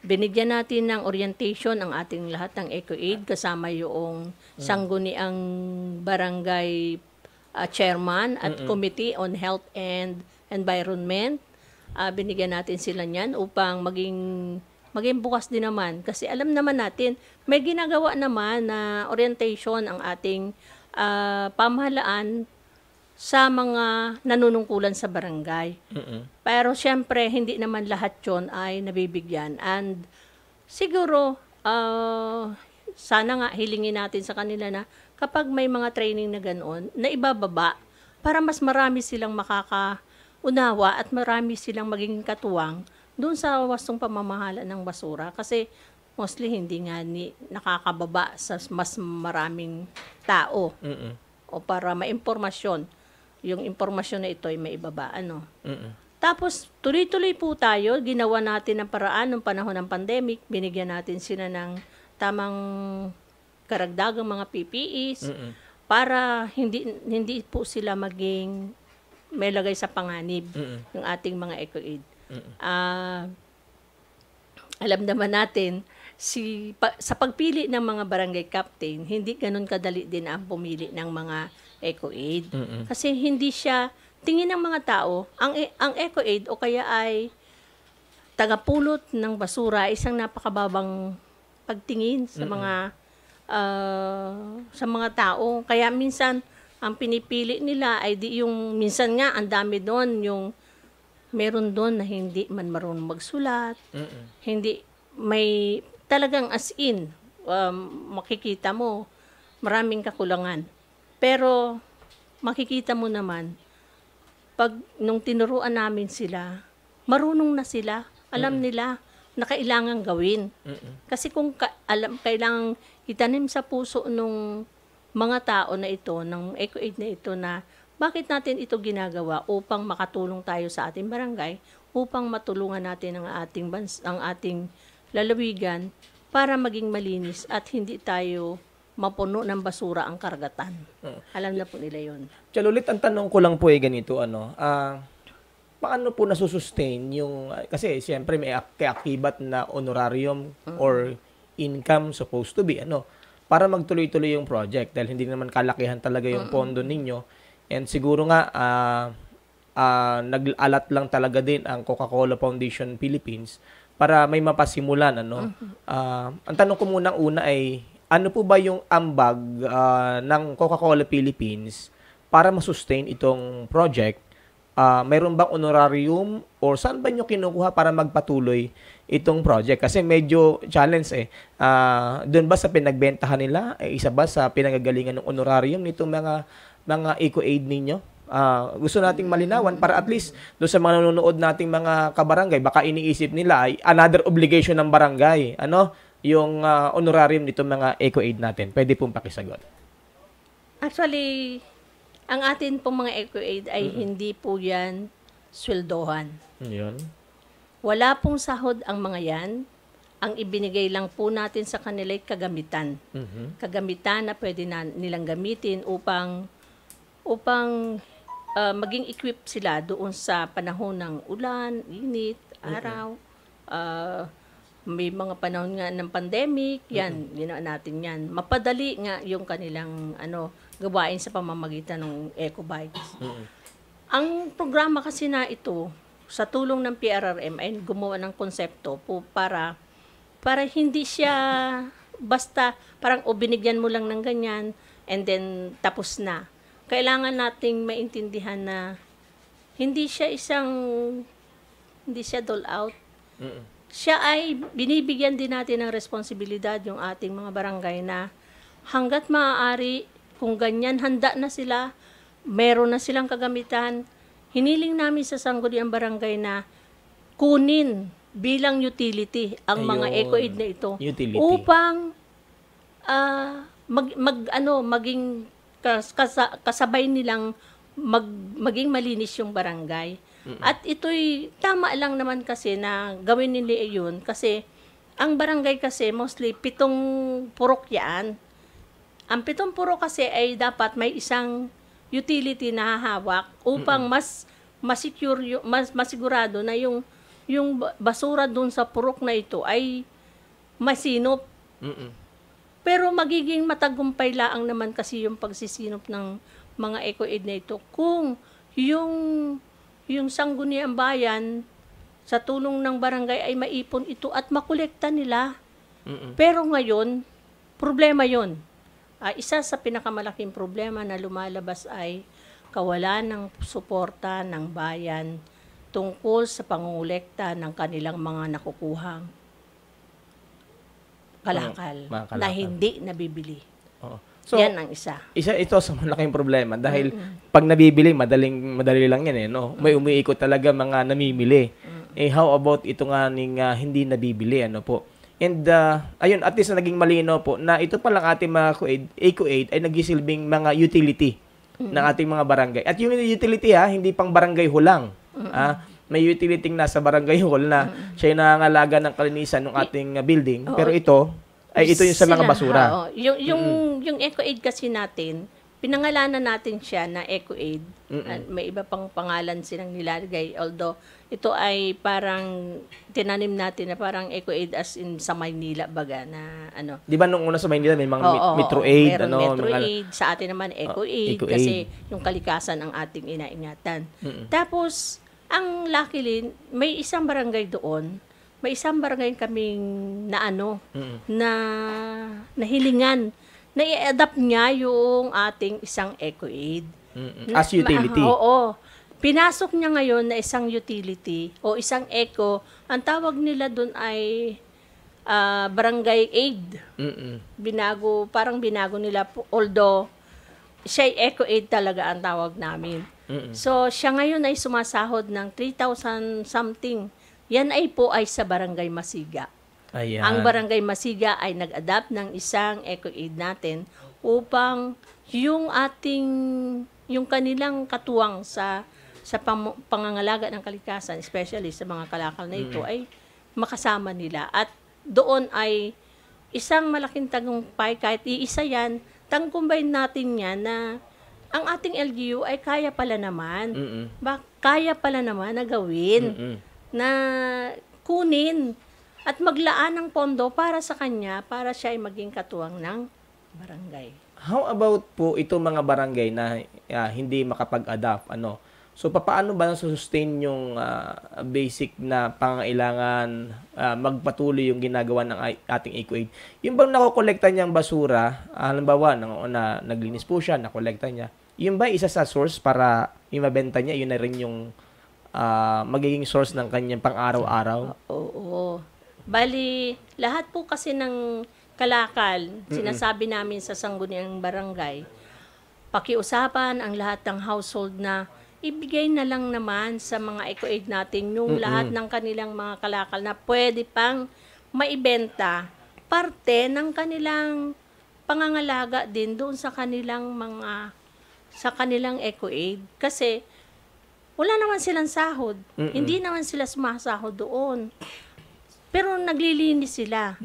Binigyan natin ng orientation ang ating lahat ng eco-aid kasama yung sangguniang barangay chairman at Committee on Health and Environment. Binigyan natin sila niyan upang maging bukas din naman. Kasi alam naman natin, may ginagawa naman na orientation ang ating pamahalaan sa mga nanunungkulan sa barangay. Pero syempre, hindi naman lahat yon ay nabibigyan. And siguro, sana nga hilingin natin sa kanila na kapag may mga training na ganoon, na ibababa para mas marami silang makakaunawa at marami silang magiging katuwang doon sa wastong pamamahala ng basura. Kasi mostly hindi nga nakakababa sa mas maraming tao o para maimpormasyon yung impormasyon na ito ay maibaba, ano. Mm-mm. Tapos, tuloy-tuloy po tayo. Ginawa natin ang paraan ng panahon ng pandemic. Binigyan natin sila ng tamang karagdagang mga PPEs Mm-mm. para hindi po sila maging may lagay sa panganib Mm-mm. ng ating mga EcoAid. Alam naman natin, sa pagpili ng mga barangay captain, hindi ganun kadali din ang pumili ng mga EcoAid. Mm-mm. Kasi hindi siya, tingin ng mga tao, ang EcoAid o kaya ay tagapulot ng basura, isang napakababang pagtingin sa mga tao. Kaya minsan, ang pinipili nila ay yung minsan nga, ang dami doon, yung meron doon na hindi man marunong magsulat, hindi may talagang as in, makikita mo, maraming kakulangan. Pero, makikita mo naman, nung tinuruan namin sila, marunong na sila, alam nila na kailangan gawin. Kasi kung kailangan itanim sa puso nung mga tao na ito, ng EcoAid na ito na, bakit natin ito ginagawa upang makatulong tayo sa ating barangay, upang matulungan natin ang ating lalawigan para maging malinis at hindi tayo mapuno ng basura ang karagatan. Alam na po nila yun. Chalulit, ang tanong ko lang po ganito, paano po nasusustain yung, kasi siyempre may kaakibat na honorarium or income supposed to be, para magtuloy-tuloy yung project dahil hindi naman kalakihan talaga yung pondo ninyo. And siguro nga, nag-alat lang talaga din ang Coca-Cola Foundation Philippines para may mapasimulan, ang tanong ko muna una ay, ano po ba yung ambag ng Coca-Cola Philippines para masustain itong project? Mayroon bang honorarium or saan ba nyo kinukuha para magpatuloy itong project? Kasi medyo challenge doon ba sa pinagbentahan nila? Isa ba sa pinagagalingan ng honorarium nitong mga EcoAid ninyo? Gusto nating malinawan para at least doon sa mga nanonood nating mga kabarangay, baka iniisip nila ay another obligation ng barangay. Yung honorarium nitong mga EcoAid natin. Pwede pong pakisagot. Actually, ang atin pong mga EcoAid ay hindi po yan sweldohan. Yun. Wala pong sahod ang mga yan. Ang ibinigay lang po natin sa kanila ay kagamitan. Kagamitan na pwede nilang gamitin upang maging equipped sila doon sa panahon ng ulan, init, araw. May mga panahon nga ng pandemic, yan, ginawa natin yan. Mapadali nga yung kanilang gawain sa pamamagitan ng EcoBikes. Ang programa kasi na ito, sa tulong ng PRRM, ay gumawa ng konsepto po para hindi siya basta parang binigyan mo lang ng ganyan and then tapos na. Kailangan nating maintindihan na hindi siya dole out. Siya ay binibigyan din natin ng responsibilidad yung ating mga barangay na hanggat maaari, kung ganyan handa na sila, meron na silang kagamitan, hiniling namin sa sangguniang barangay na kunin bilang utility ang mga EcoAid na ito Utility. upang maging kasabay nilang maging malinis yung barangay. At ito'y tama lang naman kasi na gawin nila yun kasi ang barangay kasi mostly 7 purok yan. Ang 7 purok kasi ay dapat may isang utility na hahawak upang mas masigurado na yung basura dun sa purok na ito ay masinop. Pero magiging matagumpay laang naman kasi yung pagsisinop ng mga EcoAid na ito kung yung sangguniang bayan sa tulong ng barangay ay maipon ito at makolekta nila. Pero ngayon, problema yon. Isa sa pinakamalaking problema na lumalabas ay kawalan ng suporta ng bayan tungkol sa pangungulekta ng kanilang mga nakukuhang kalakal na hindi nabibili. So, yan ang isa. Isa ito sa malaking problema dahil pag nabibili, madali lang yan May umiikot talaga mga namimili. How about ito nga hindi nabibili, po? And, ayun, at least na naging malino po na ito palang ating mga EcoAid ay nagisilbing mga utility ng ating mga barangay. At yung utility hindi pang barangay hall lang. May utility nasa barangay hall na siya yung nangangalaga ng kalinisan ng ating building. Pero ito yung sa mga basura. Yung EcoAid kasi natin, pinangalanan natin siya na EcoAid. May iba pang pangalan silang nilalagay. Although, ito ay parang tinanim natin na parang EcoAid as in sa Maynila baga na ano. Di ba nung una sa Maynila may mga MetroAid? Meron MetroAid. Sa atin naman EcoAid. Kasi yung kalikasan ang ating inaingatan. Tapos, ang luckily, may isang barangay doon. May isang barangay kaming na nahilingan na i-adapt niya yung ating isang EcoAid. As utility. Oo. Pinasok niya ngayon na isang utility o isang eco. Ang tawag nila doon ay barangay aid. Parang binago nila. Although, siya ay EcoAid talaga ang tawag namin. So, siya ngayon ay sumasahod ng 3,000 something. Yan ay sa Barangay Masiga. Ayan. Ang Barangay Masiga ay nag-adapt ng isang EcoAid natin upang yung kanilang katuwang sa pangangalaga ng kalikasan, especially sa mga kalakal na ito, ay makasama nila. At doon ay isang malaking tagumpay, kahit iisa yan, tangkumbay natin yan na ang ating LGU ay kaya pala naman. Kaya pala naman na gawin, na kunin at maglaan ng pondo para sa kanya, para siya ay maging katuwang ng barangay. How about po itong mga barangay na hindi makapag-adapt? So, paano ba sustain yung basic na pangangailangan magpatuloy yung ginagawa ng ating EcoAid? Yung bang nakokolekta niyang basura, halimbawa, naglinis po siya, nakolekta niya, yun ba isa sa source para imabenta niya? Yun na rin yung magiging source ng kanyang pang-araw-araw? Oo. Bali, lahat po kasi ng kalakal, sinasabi namin sa sangguniang barangay, pakiusapan ang lahat ng household na ibigay na lang naman sa mga EcoAid natin yung lahat ng kanilang mga kalakal na pwede pang maibenta, parte ng kanilang pangangalaga din doon sa kanilang EcoAid. Kasi wala naman silang sahod. Hindi naman sila sumasahod doon. Pero naglilinis sila.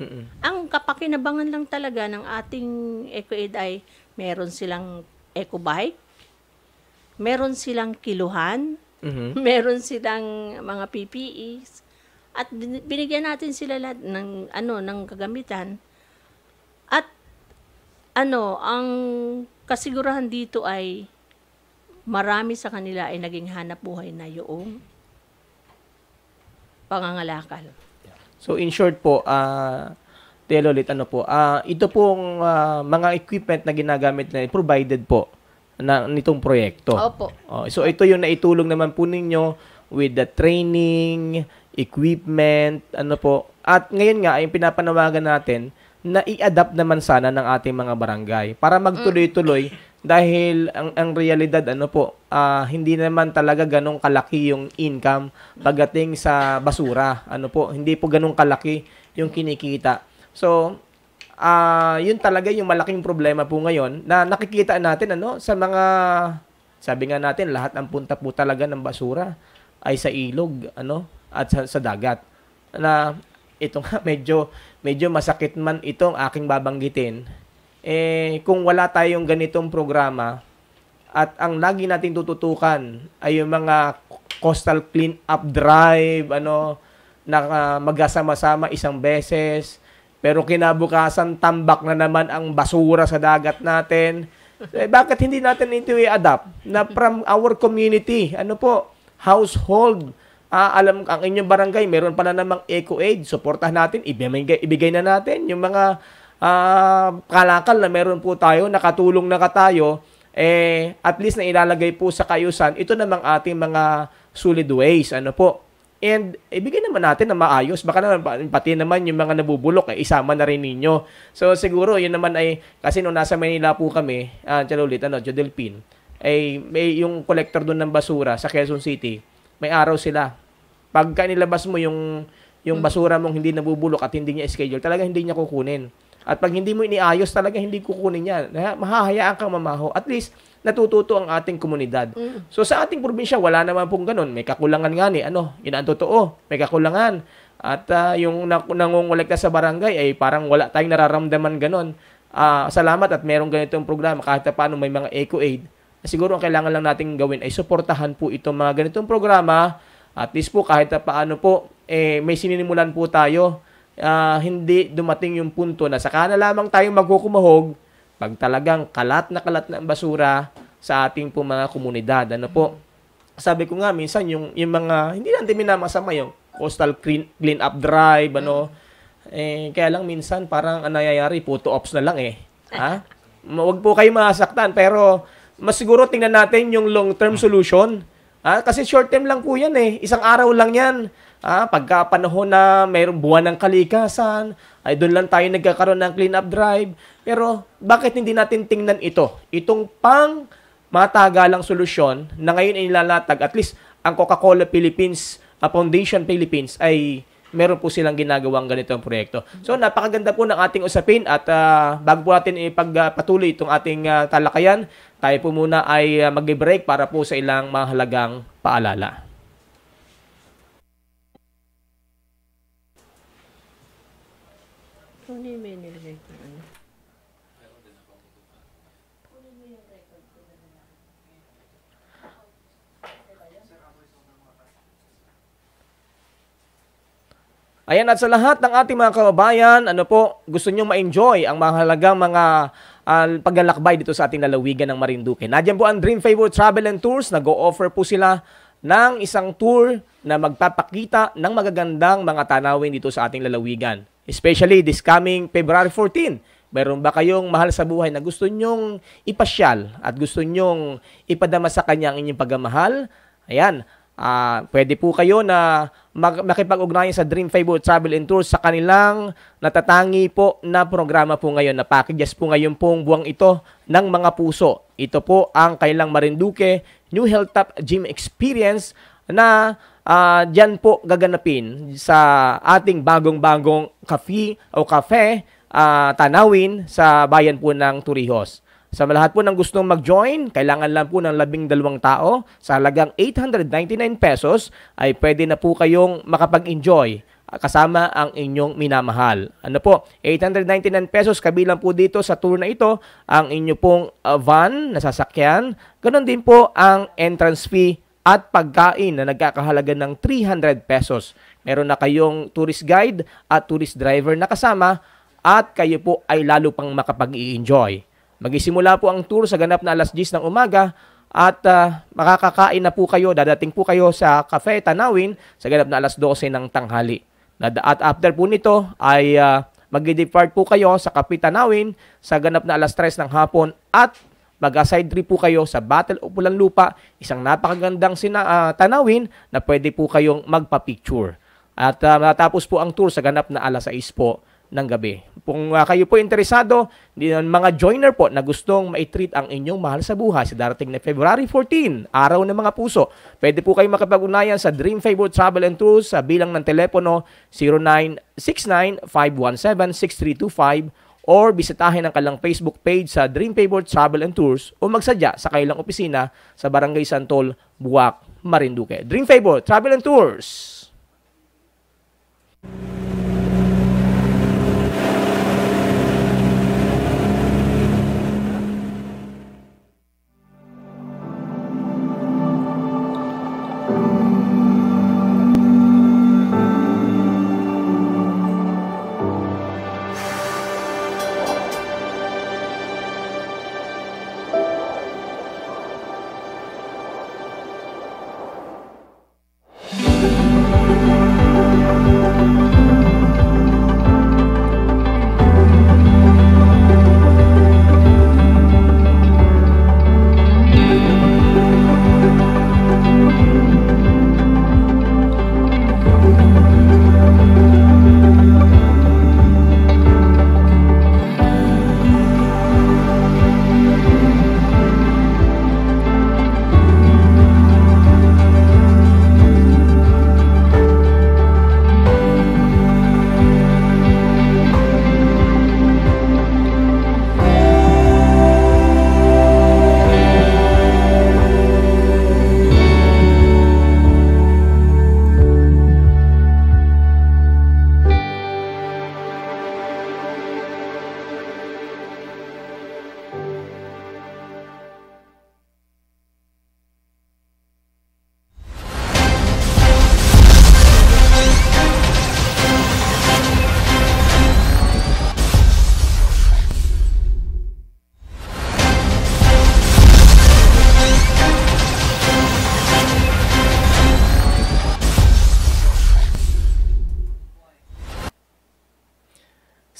Ang kapakinabangan lang talaga ng ating EcoAid ay meron silang EcoBike, meron silang kiluhan, meron silang mga PPEs, at binigyan natin sila lahat ng kagamitan. At ang kasigurahan dito ay marami sa kanila ay naging hanap buhay na yung pangangalakal. So, in short po, Telolit, ito pong mga equipment na ginagamit na provided po nitong proyekto. Opo. So, ito yung naitulong naman po ninyo with the training, equipment, At ngayon nga, ay pinapanawagan natin na i-adapt naman sana ng ating mga barangay para magtuloy-tuloy dahil ang realidad hindi naman talaga ganong kalaki yung income pagdating sa basura. Hindi po ganong kalaki yung kinikita. So, yun talaga yung malaking problema po ngayon na nakikita natin sa mga, sabi nga natin, lahat ng punta po talaga ng basura ay sa ilog at sa dagat. Na ito nga medyo masakit man itong aking babanggitin. Kung wala tayong ganitong programa at ang lagi nating tututukan ay yung mga coastal clean up drive na magkasama-sama isang beses, pero kinabukasan tambak na naman ang basura sa dagat natin. Bakit hindi natin ito i-adapt na from our community, household, alam ang inyong barangay meron pala namang EcoAid, suportahan natin, ibigay na natin yung mga kalakal na meron po tayo, nakatulong na tayo, at least na ilalagay po sa kayusan, ito namang ating mga solid waste, And ibigay naman natin na maayos. Baka naman, pati naman yung mga nabubulok, isama na rin ninyo. So siguro, yun naman ay, kasi nung nasa Manila po kami, Jodelpin, may yung collector doon ng basura sa Quezon City, may araw sila. Pagka nilabas mo yung basura mong hindi nabubulok at hindi niya schedule, talaga hindi niya kukunin. At pag hindi mo iniayos talaga, hindi kukunin yan. Mahahayaan kang mamaho. At least, natututo ang ating komunidad. So sa ating probinsya, wala naman pong ganun. May kakulangan nga ni, yun ang totoo. May kakulangan. At yung nangungulekta sa barangay, ay parang wala tayong nararamdaman ganun. Salamat at merong ganitong programa. Kahit paano may mga eco-aid. Siguro ang kailangan lang natin gawin ay suportahan po itong mga ganitong programa. At least po kahit paano po, may sininimulan po tayo. Hindi dumating yung punto na saka na lamang tayong magkukumahog pag talagang kalat na ang basura sa ating po mga komunidad. Ano po? Sabi ko nga minsan yung mga hindi natin minamasama yung coastal clean up drive kaya lang minsan parang nangyayari photo ops na lang Huwag po kayo masaktan pero mas siguro tingnan natin yung long-term solution. Kasi short term lang po yan Isang araw lang yan. Pagka panahon na mayroong buwan ng kalikasan, ay doon lang tayo nagkakaroon ng clean-up drive. Pero bakit hindi natin tingnan itong pang matagalang solusyon na ngayon ay nilalatag, at least ang Coca-Cola Philippines, Foundation Philippines ay meron po silang ginagawang ganitong proyekto. So napakaganda po ng ating usapin at bago po natin ipagpatuloy itong ating talakayan, tayo po muna ay mag-break para po sa ilang mahalagang paalala. May nilagay ko Ayan, at sa lahat ng ating mga kababayan, gusto nyo ma-enjoy ang mahalagang mga paglalakbay dito sa ating lalawigan ng Marinduque. Nandiyan po ang Dream Favor Travel and Tours. Nag-o-offer po sila ng isang tour na magpapakita ng magagandang mga tanawin dito sa ating lalawigan. Especially this coming February 14. Meron ba kayong mahal sa buhay na gusto nyong ipasyal at gusto nyong ipadama sa kanya ang inyong pagmamahal? Ayan. Pwede po kayo na makipag-ugnayan sa Dream Favor Travel and Tours sa kanilang natatangi po na programa po ngayon, na packages po ngayon pong buwang ito ng mga puso. Ito po ang kailang Marinduque New Hilltop Gym Experience na dyan po gaganapin sa ating bagong-bagong cafe tanawin sa bayan po ng Torrijos. Sa lahat po ng gustong mag-join, kailangan lang po ng 12 tao sa halagang 899 pesos ay pwede na po kayong makapag-enjoy kasama ang inyong minamahal. 899 pesos kabilang po dito sa tour na ito ang inyo pong van na sasakyan. Ganon din po ang entrance fee at pagkain na nagkakahalaga ng 300 pesos. Meron na kayong tourist guide at tourist driver na kasama at kayo po ay lalo pang makapag-i-enjoy. Magisimula po ang tour sa ganap na alas 10 ng umaga at makakakain na po kayo, dadating po kayo sa Cafe Tanawin sa ganap na alas 12 ng tanghali. At after po nito ay mag-depart po kayo sa Cafe Tanawin sa ganap na alas 3 ng hapon at mag-side trip po kayo sa Battle of Pulanlupa, isang napakagandang tanawin na pwede po kayong magpa-picture. At matapos po ang tour sa ganap na alas 6 po ng gabi. Kung kayo po interesado, mga joiner po na gustong ma-treat ang inyong mahal sa buhay sa darating na February 14, araw ng mga puso, pwede po kayo makipag-ugnayan sa Dream Favor Travel and Tours sa bilang ng telepono 0969-517-6325 or bisitahin ang kanilang Facebook page sa Dream Favor Travel and Tours o magsadya sa kanilang opisina sa Barangay Santol, Buwak, Marinduque. Dream Favor Travel and Tours.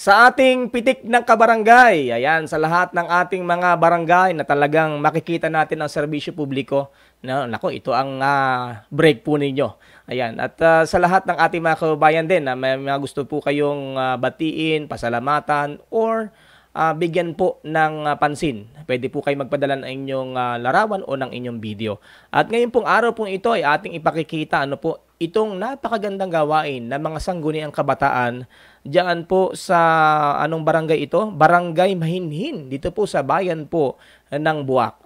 Sa ating pitik ng kabarangay, ayan, sa lahat ng ating mga barangay na talagang makikita natin ang serbisyo publiko, nako, ito ang break po ninyo. Ayan, at sa lahat ng ating mga kababayan din na may mga gusto po kayong batiin, pasalamatan, or bigyan po ng pansin. Pwede po kayo magpadala ng inyong larawan o ng inyong video. At ngayon pong araw pong ito ay ating ipakikita itong napakagandang gawain ng mga sangguniang kabataan diyan po sa anong barangay ito? Barangay Mahinhin. Dito po sa bayan po ng Buwak.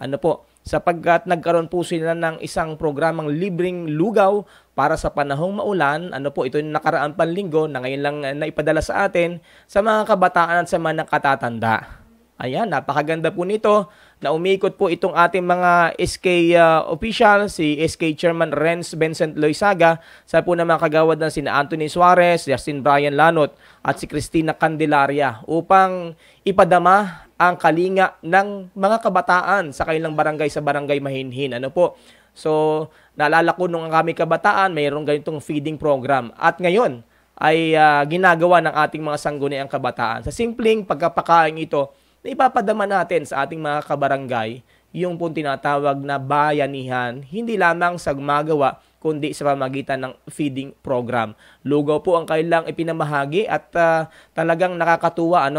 Sapagkat nagkaroon po sila ng isang programang libreng lugaw para sa panahong maulan. Ito yung nakaraan panlinggo na ngayon lang naipadala sa atin sa mga kabataan at sa mga nakatatanda. Ayan, napakaganda po nito na umikot po itong ating mga SK official, si SK Chairman Renz Vincent Loizaga, sa po na mga kagawad ng sina Anthony Suarez, Justin Brian Lanot, at si Cristina Candelaria upang ipadama ang kalinga ng mga kabataan sa kanilang barangay sa Barangay Mahinhin. So, naalala ko nung kami kabataan, mayroong ganitong feeding program. At ngayon ay ginagawa ng ating mga sangguniang kabataan. Sa simpleng pagkapakain ito, na ipapadama natin sa ating mga kabarangay yung pong tinatawag na bayanihan, hindi lamang sa gumagawa, kundi sa pamagitan ng feeding program. Lugaw po ang kailang ipinamahagi at talagang nakakatuwa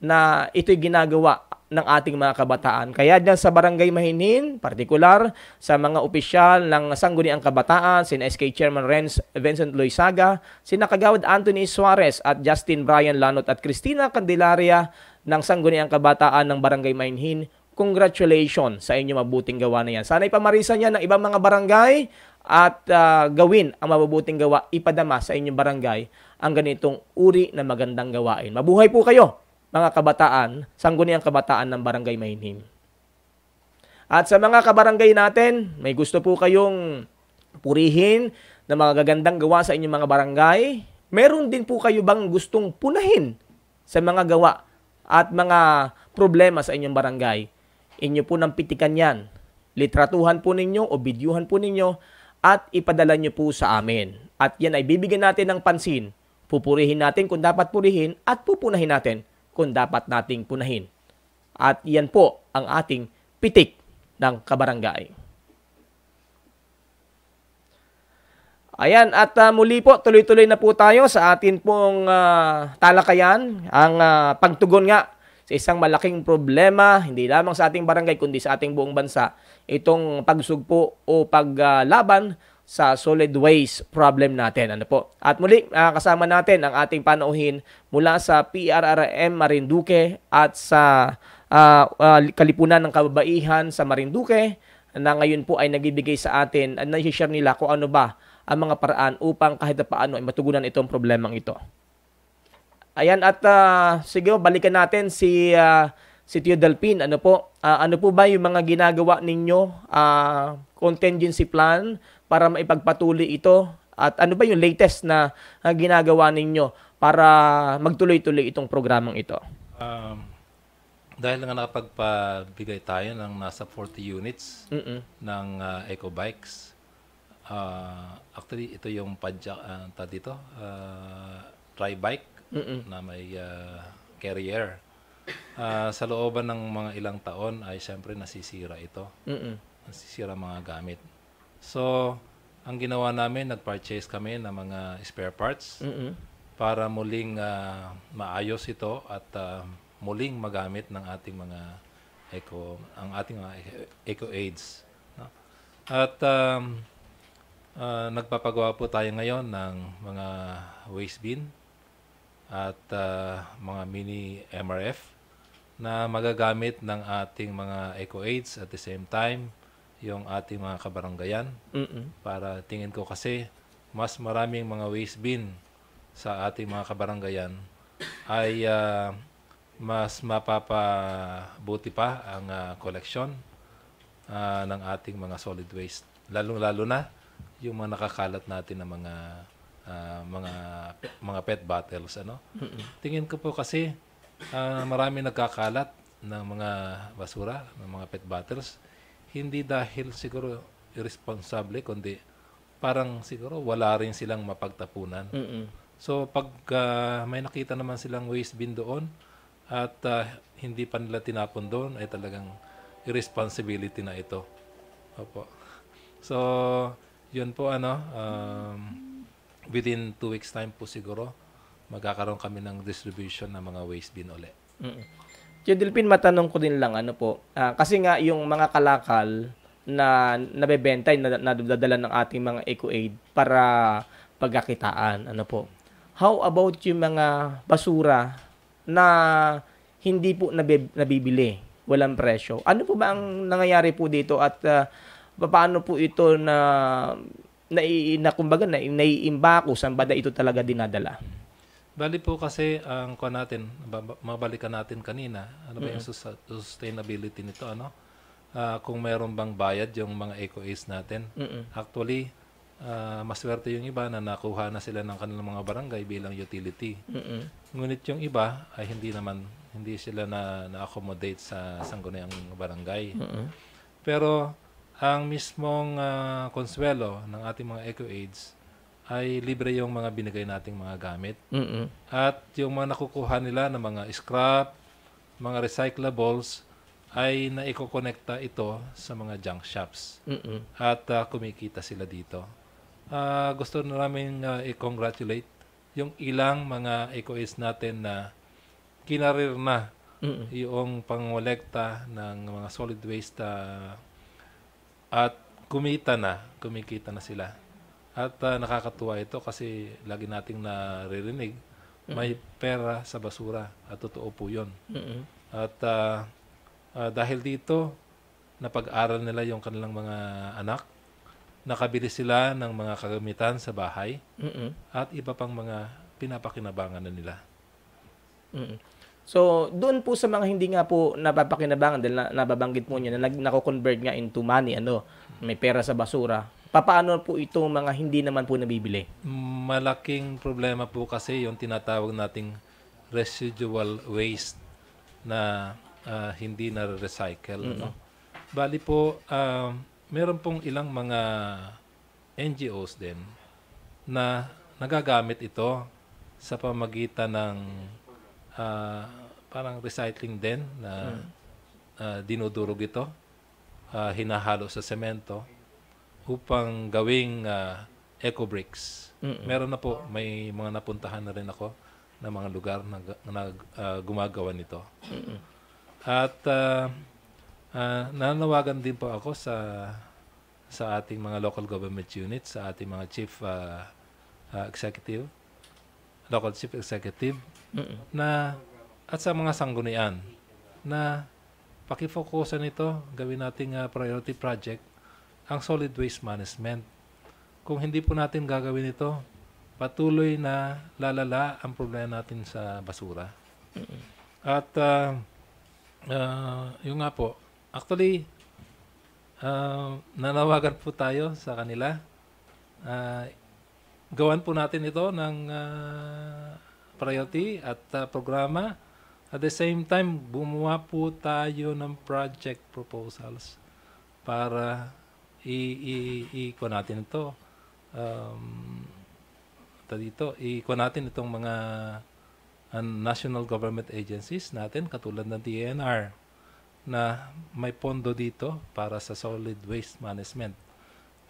na ito'y ginagawa ng ating mga kabataan. Kaya dyan sa Barangay Mahinhin, partikular sa mga opisyal ng Sangguniang Kabataan, sina SK Chairman Renz Vincent Loizaga, sina Kagawad Anthony Suarez at Justin Brian Lanot at Cristina Candelaria ng Sangguniang Kabataan ng Barangay Mahinhin, congratulations sa inyong mabuting gawa na yan. Sana'y pamarisan yan ng ibang mga barangay at gawin ang mabubuting gawa, ipadama sa inyong barangay ang ganitong uri na magandang gawain. Mabuhay po kayo, mga kabataan, Sangguniang Kabataan ng Barangay Mahinhin. At sa mga kabarangay natin, may gusto po kayong purihin na mga gagandang gawa sa inyong mga barangay, meron din po kayo bang gustong punahin sa mga gawa at mga problema sa inyong barangay? Inyo po nang pitikan yan. Litratuhan po ninyo o bidyuhan po ninyo at ipadala nyo po sa amin. At yan ay bibigyan natin ng pansin. Pupurihin natin kung dapat purihin at pupunahin natin kung dapat nating punahin. At yan po ang ating pitik ng kabarangay. Ayan, at muli po, tuloy-tuloy na po tayo sa atin pong talakayan, ang pagtugon nga sa isang malaking problema, hindi lamang sa ating barangay, kundi sa ating buong bansa, itong pagsugpo o paglaban sa solid waste problem natin. At muli, kasama natin ang ating panauhin mula sa PRRM Marinduque at sa Kalipunan ng Kababaihan sa Marinduque, na ngayon po ay nagbibigay sa atin at na-share nila kung ano ba ang mga paraan upang kahit na paano ay matugunan itong problemang ito. Ayan, at sige, balikan natin si Tio Delpin. Ano po ba yung mga ginagawa ninyo, contingency plan para maipagpatuloy ito? At ano ba yung latest na ginagawa ninyo para magtuloy-tuloy itong programang ito? Dahil nga nakapagpabigay tayo ng nasa 40 units ng eco bikes, actually ito yung tri-bike na may carrier. Sa looban ng mga ilang taon ay siyempre nasisira ito. Nasisira mga gamit. So, ang ginawa namin, nag-purchase kami ng mga spare parts para muling maayos ito at muling magamit ng ating mga eco aids. No? At nagpapagawa po tayo ngayon ng mga waste bin at mga mini MRF na magagamit ng ating mga eco aids at the same time yung ating mga kabaranggayan. Para tingin ko kasi mas maraming mga waste bin sa ating mga kabaranggayan ay mas mapapabuti pa ang collection ng ating mga solid waste. Lalo na yung mga nakakalat natin ng mga PET bottles. Tingin ko po kasi marami nagkakalat ng mga basura, ng mga PET bottles. Hindi dahil siguro irresponsible, kundi parang siguro wala rin silang mapagtapunan. So pag may nakita naman silang waste bin doon at hindi pa nila tinapon doon, ay talagang irresponsibility na ito. Opo. So, yun po within 2 weeks time po siguro, magkakaroon kami ng distribution ng mga waste bin ulit. Tio Delpin, matanong ko din lang, kasi nga yung mga kalakal na nabebenta, na nadadala ng ating mga eco-aid para pagkakitaan, how about yung mga basura na hindi po nabibili, walang presyo? Ano po ba ang nangyayari po dito at paano po ito kumbaga naiimbako, saan ba ito talaga dinadala? Bali po kasi ang natin, mabalikan natin kanina, ano ba yung sustainability nito, kung mayroon bang bayad yung mga eco-waste natin. Actually, maswerte yung iba na nakuha na sila ng kanilang mga barangay bilang utility. Ngunit yung iba ay hindi sila na-accommodate sa sangguniang barangay. Pero ang mismong konsuelo ng ating mga eco-aids ay libre yung mga binigay nating mga gamit. At yung mga nakukuha nila ng mga scrap, mga recyclables, ay naikokonekta ito sa mga junk shops. At kumikita sila dito. Gusto namin i-congratulate yung ilang mga eco-aids natin na kinarir na yung pangolekta ng mga solid waste at kumikita na sila. At nakakatuwa ito kasi lagi nating naririnig, may pera sa basura at totoo po yun. At dahil dito, napag-aral nila yung kanilang mga anak, nakabili sila ng mga kagamitan sa bahay at iba pang mga pinapakinabangan na nila. So, doon po sa mga hindi nga po napapakinabangan dahil nababanggit mo niya na nako-convert nga into money, may pera sa basura. Paano po itong mga hindi naman po nabibili? Malaking problema po kasi yung tinatawag nating residual waste na hindi na-recycle. Bali po, meron pong ilang mga NGOs din na nagagamit ito sa pamagitan ng parang recycling din na dinudurog ito, hinahalo sa semento upang gawing eco bricks. Meron na po, may mga napuntahan na rin ako na mga lugar na gumagawa nito. At nanawagan din po ako sa ating mga local government units, sa ating mga chief local chief executive, at sa mga sanggunian na pakifokusan ito, gawin nating priority project ang solid waste management. Kung hindi po natin gagawin ito, patuloy na lalala ang problema natin sa basura. At yung nga po, actually, nanawagan po tayo sa kanila. Gawan po natin ito ng priority at programa. At the same time, bumuha po tayo ng project proposals para ikuha natin ito. Ikuha natin itong mga national government agencies natin, katulad ng DNR, na may pondo dito para sa solid waste management.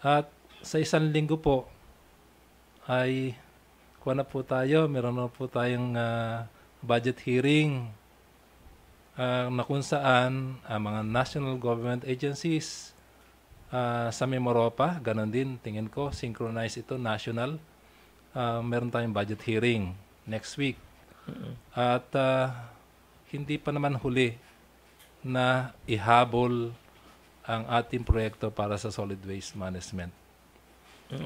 At sa isang linggo po, ay kuha na po tayo, meron na po tayong budget hearing na kung saan mga national government agencies sa Memoropa, ganon din, tingin ko, synchronize ito, national. Meron tayong budget hearing next week. At hindi pa naman huli na ihabol ang ating proyekto para sa solid waste management.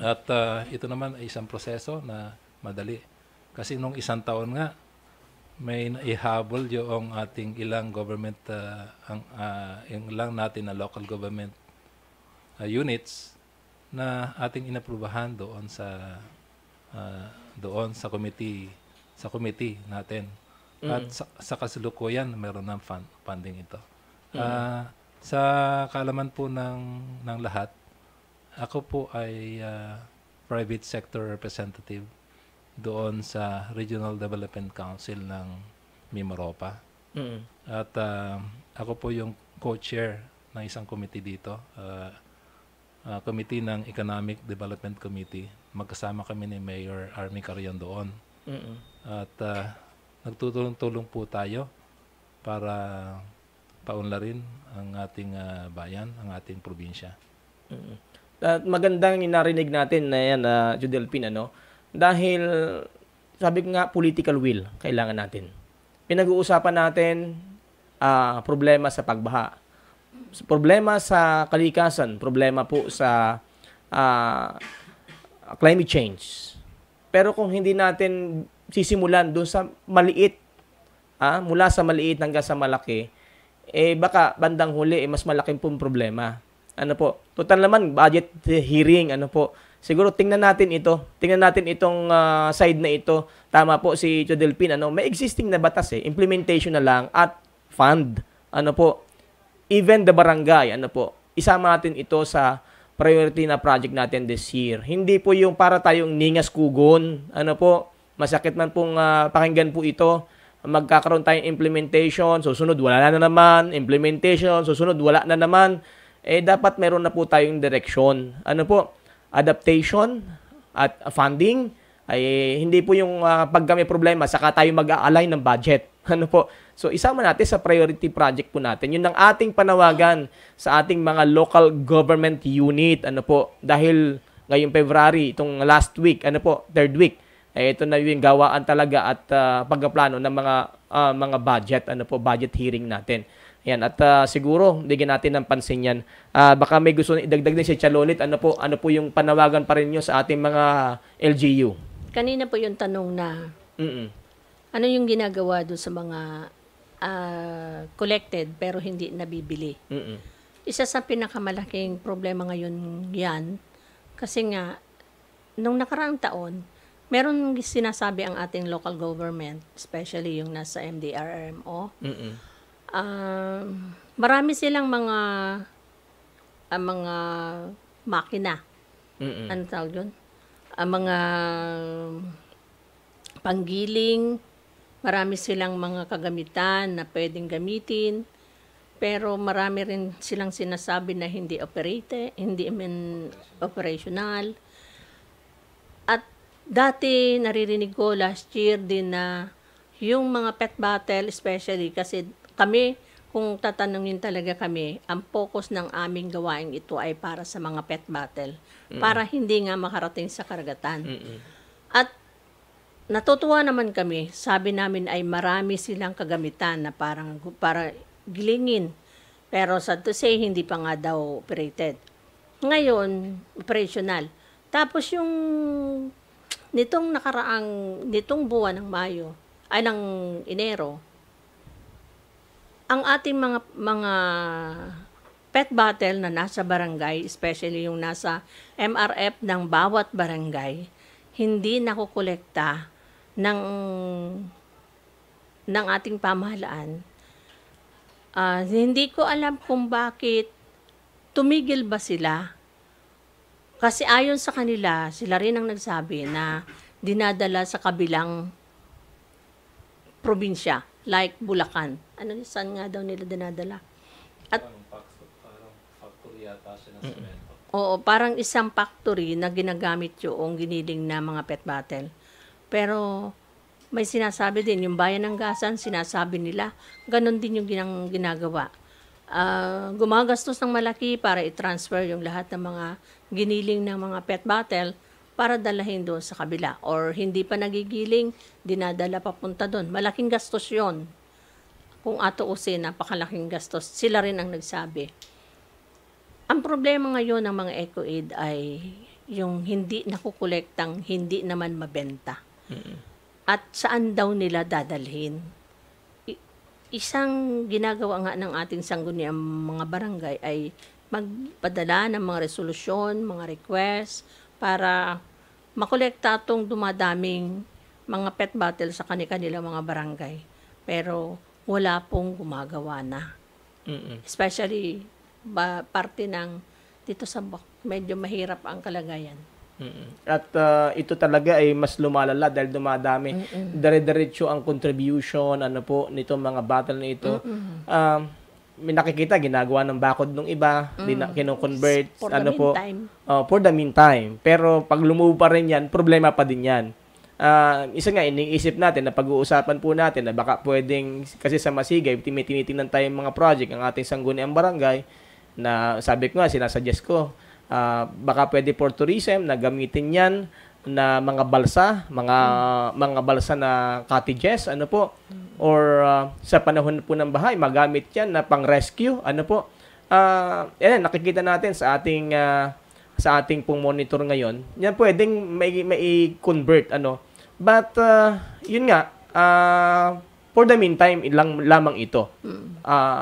At ito naman ay isang proseso na madali. Kasi nung isang taon nga, may naihabol yung ating ilang government, yung ilang natin na local government units na ating inaprubahan doon sa committee natin. At sa kasalukuyan, meron ng funding ito. Sa kaalaman po ng lahat, ako po ay private sector representative doon sa Regional Development Council ng Mimaropa. At ako po yung co-chair ng isang committee dito, committee ng Economic Development Committee. Magkasama kami ni Mayor Army Carion doon. At nagtutulong-tulong po tayo para paunlarin ang ating bayan, ang ating probinsya. At magandang narinig natin na yan, Judelpin, dahil sabi ko nga, political will kailangan natin. Pinag-uusapan natin problema sa pagbaha, problema sa kalikasan, problema po sa climate change. Pero kung hindi natin sisimulan doon sa maliit, mula sa maliit hanggang sa malaki, baka bandang huli mas malaking pong problema. Total naman budget hearing, siguro tingnan natin itong side na ito. Tama po si Jodelpin, may existing na batas implementation na lang at fund. Even the barangay, isama natin ito sa priority na project natin this year. Hindi po yung para tayong ningas kugon, masakit man pong pakinggan po ito. Magkakaroon tayong implementation, susunod wala na naman, implementation, susunod wala na naman. Dapat meron na po tayong direksyon. Adaptation at funding ay hindi po yung pag may problema saka tayo mag-a-align ng budget. So isama natin sa priority project po natin. Yun ang ating panawagan sa ating mga local government unit. Dahil ngayong February, itong last week, third week, ito na yung gawaan talaga at pagpaplano ng mga budget, budget hearing natin. Yan, at siguro bigyan natin ng pansin yan. Baka may gusto idagdag din si Chalolit, ano po yung panawagan pa rin nyo sa ating mga LGU? Kanina po yung tanong na ano yung ginagawa doon sa mga collected pero hindi nabibili. Isa sa pinakamalaking problema ngayon yan, kasi nga, nung nakaraang taon, meron sinasabi ang ating local government, especially yung nasa MDRRMO, marami silang mga makina. Ano tawag yun? Mga panggiling, marami silang mga kagamitan na pwedeng gamitin, pero marami rin silang sinasabi na hindi operational. At dati naririnig ko last year din na yung mga pet battle, especially kasi kami, kung tatanungin talaga kami, ang focus ng aming gawain ito ay para sa mga pet battle. Para hindi nga makarating sa karagatan. At natutuwa naman kami, sabi namin ay marami silang kagamitan na para gilingin. Pero sad to say, hindi pa nga daw operated. Ngayon, operational. Tapos yung nitong buwan ng Mayo, ay ng Enero, ang ating mga pet battle na nasa barangay, especially yung nasa MRF ng bawat barangay, hindi nakukolekta ng ating pamahalaan. Hindi ko alam kung bakit tumigil ba sila. Kasi ayon sa kanila, sila rin ang nagsabi na dinadala sa kabilang probinsya, like Bulacan. Saan nga daw nila dinadala? At Parang factory yata siya ng semento. Oo, parang isang factory na ginagamit yung giniling na mga pet battle. Pero may sinasabi din, yung bayan ng Gasan, sinasabi nila, ganun din yung ginagawa. Gumagastos ng malaki para i-transfer yung lahat ng mga giniling ng mga pet battle para dalahin doon sa kabila. Or hindi pa nagigiling, dinadala papunta doon. Malaking gastos yon. Kung atuusin, napakalaking gastos. Sila rin ang nagsabi. Ang problema ngayon ng mga eco-aid ay yung hindi nakukolektang, hindi naman mabenta. At saan daw nila dadalhin? Isang ginagawa nga ng ating sangguniang mga barangay ay magpadala ng mga resolusyon, mga request, para makolekta itong dumadaming mga pet battle sa kanilang mga barangay. Pero wala pong gumagawa na. Especially parte ng dito sa medyo mahirap ang kalagayan. At ito talaga ay mas lumalala dahil dumadami. Dire-diretso ang contribution nitong mga battle na ito. May nakikita ginagawa ng bakod ng iba, kino-convert For the meantime. for the meantime. Pero pag lumove pa rin yan, problema pa din yan. Isa nga, iniisip natin na pag-uusapan po natin na baka pwedeng, kasi sa Masigay, tinitingnan tayong mga project, ang ating sangguniang barangay, na sabi ko nga, sinasuggest ko, baka pwede for tourism na gamitin yan na mga balsa, mga balsa na cottages, or sa panahon po ng bahay, magamit yan na pang-rescue, yan, nakikita natin sa ating pong monitor ngayon, yan pwedeng may convert, But, yun nga, for the meantime, lamang ito.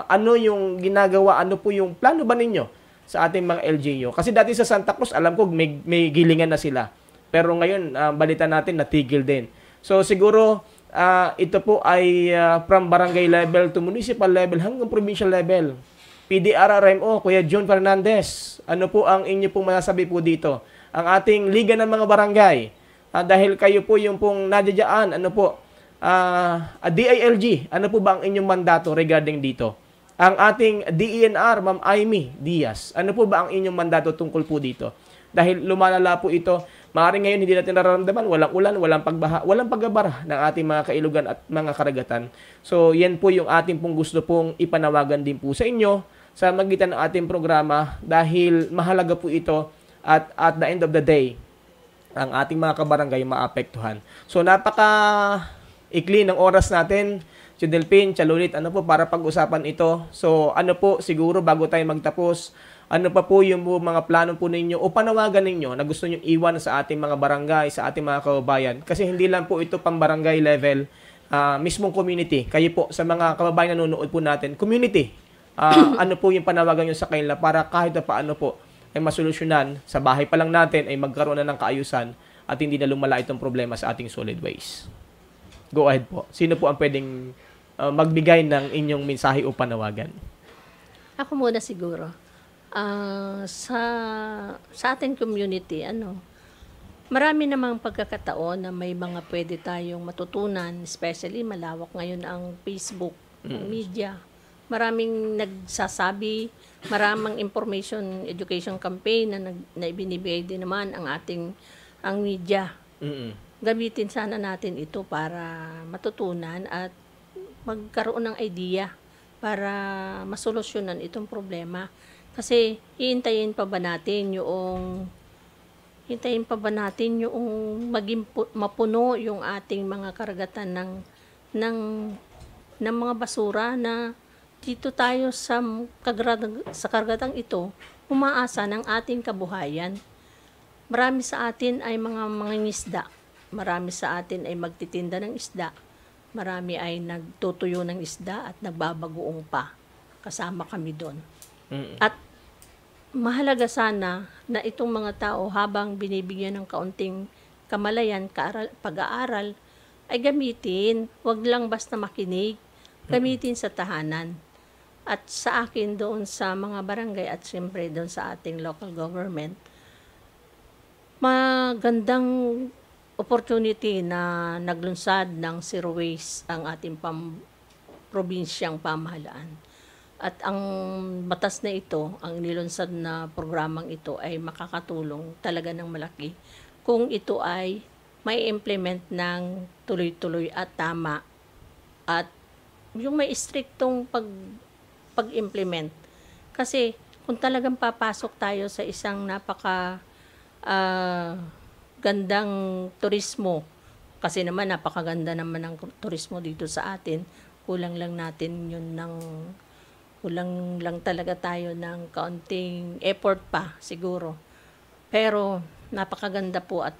Ano yung ginagawa, ano po yung plano ba ninyo sa ating mga LGU? Kasi dati sa Santa Cruz, alam ko, may gilingan na sila. Pero ngayon, balita natin, natigil din. So, siguro, ito po ay from barangay level to municipal level hanggang provincial level. PDRRMO, Kuya John Fernandez, ano po ang inyo pong masasabi po dito? Ang ating Liga ng mga Barangay, dahil kayo po yung pong nadyadyaan, DILG, ano po ba ang inyong mandato regarding dito? Ang ating DENR, Ma'am Amy Diaz, ano po ba ang inyong mandato tungkol po dito? Dahil lumalala po ito, maaaring ngayon hindi natin nararamdaman, walang ulan, walang pagbaha, walang paggabara ng ating mga kailugan at mga karagatan. So, yan po yung ating pong gusto pong ipanawagan din po sa inyo sa magitan ng ating programa dahil mahalaga po ito at the end of the day, ang ating mga kabarangay maapektuhan. So, napaka-ikli ng oras natin, Delphin, Chalulit, para pag-usapan ito. So, siguro bago tayo magtapos, ano pa po yung mga plano po ninyo o panawagan ninyo na gusto nyo iwan sa ating mga barangay, sa ating mga kababayan? Kasi hindi lang po ito pang barangay level, mismong community. Kayo po, sa mga kababayan na nanonood po natin, community, ano po yung panawagan nyo sa kanila para kahit na paano po ay masolusyonan sa bahay pa lang natin ay magkaroon na ng kaayusan at hindi na lumala itong problema sa ating solid waste. Go ahead po. Sino po ang pwedeng magbigay ng inyong mensahe o panawagan? Ako muna siguro. Sa ating community, marami namang pagkakataon na may mga pwede tayong matutunan, especially malawak ngayon ang Facebook, ang media. Maraming nagsasabi, maraming information education campaign na ibinibigay din naman ang media. Gamitin sana natin ito para matutunan at magkaroon ng idea para masolusyonan itong problema. Kasi hintayin pa ba natin yung maging mapuno yung ating mga karagatan ng mga basura na dito tayo sa karagatang ito umaasa ng ating kabuhayan. Marami sa atin ay mga mangingisda. Marami sa atin ay magtitinda ng isda. Marami ay nagtutuyo ng isda at nagbabagoong pa. Kasama kami doon. At mahalaga sana na itong mga tao habang binibigyan ng kaunting kamalayan, pag-aaral, ay gamitin. Huwag lang basta makinig. Gamitin sa tahanan. At sa akin doon sa mga barangay at siyempre doon sa ating local government, magandang opportunity na naglunsad ng zero waste ang ating probinsyang pamahalaan. At ang batas na ito, ang nilunsad na programang ito ay makakatulong talaga ng malaki kung ito ay may implement ng tuloy-tuloy at tama at yung may striktong pag-implement. Kasi kung talagang papasok tayo sa isang gandang turismo, kasi naman napakaganda naman ng turismo dito sa atin, kulang lang talaga tayo ng kaunting effort pa siguro. Pero napakaganda po at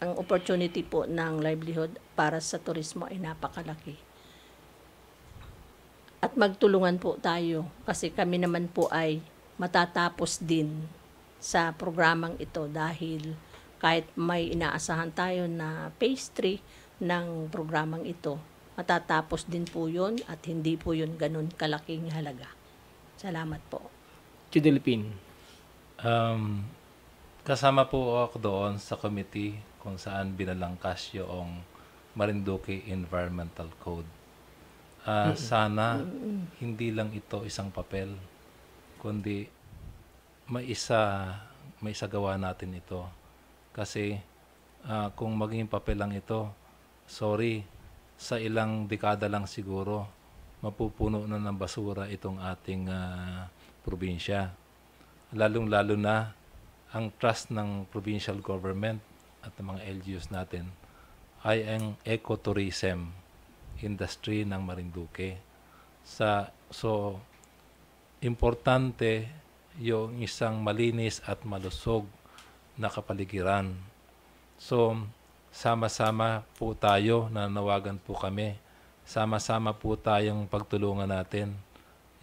ang opportunity po ng livelihood para sa turismo ay napakalaki. At magtulungan po tayo kasi kami naman po ay matatapos din sa programang ito dahil kahit may inaasahan tayo na phase 3 ng programang ito, matatapos din po yun at hindi po yun ganun kalaking halaga. Salamat po. Delphin. Kasama po ako doon sa committee kung saan binalangkas yung Marinduque Environmental Code. Sana hindi lang ito isang papel, kundi may isagawa natin ito. Kasi kung maging papel lang ito, sorry, sa ilang dekada lang siguro, mapupuno na ng basura itong ating probinsya. Lalong-lalo na ang trust ng provincial government at ng mga LGUs natin ay ang ecotourism industry ng Marinduque. So, importante yung isang malinis at malusog na kapaligiran. So, sama-sama po tayo, nanawagan po kami, sama-sama po tayong pagtulungan natin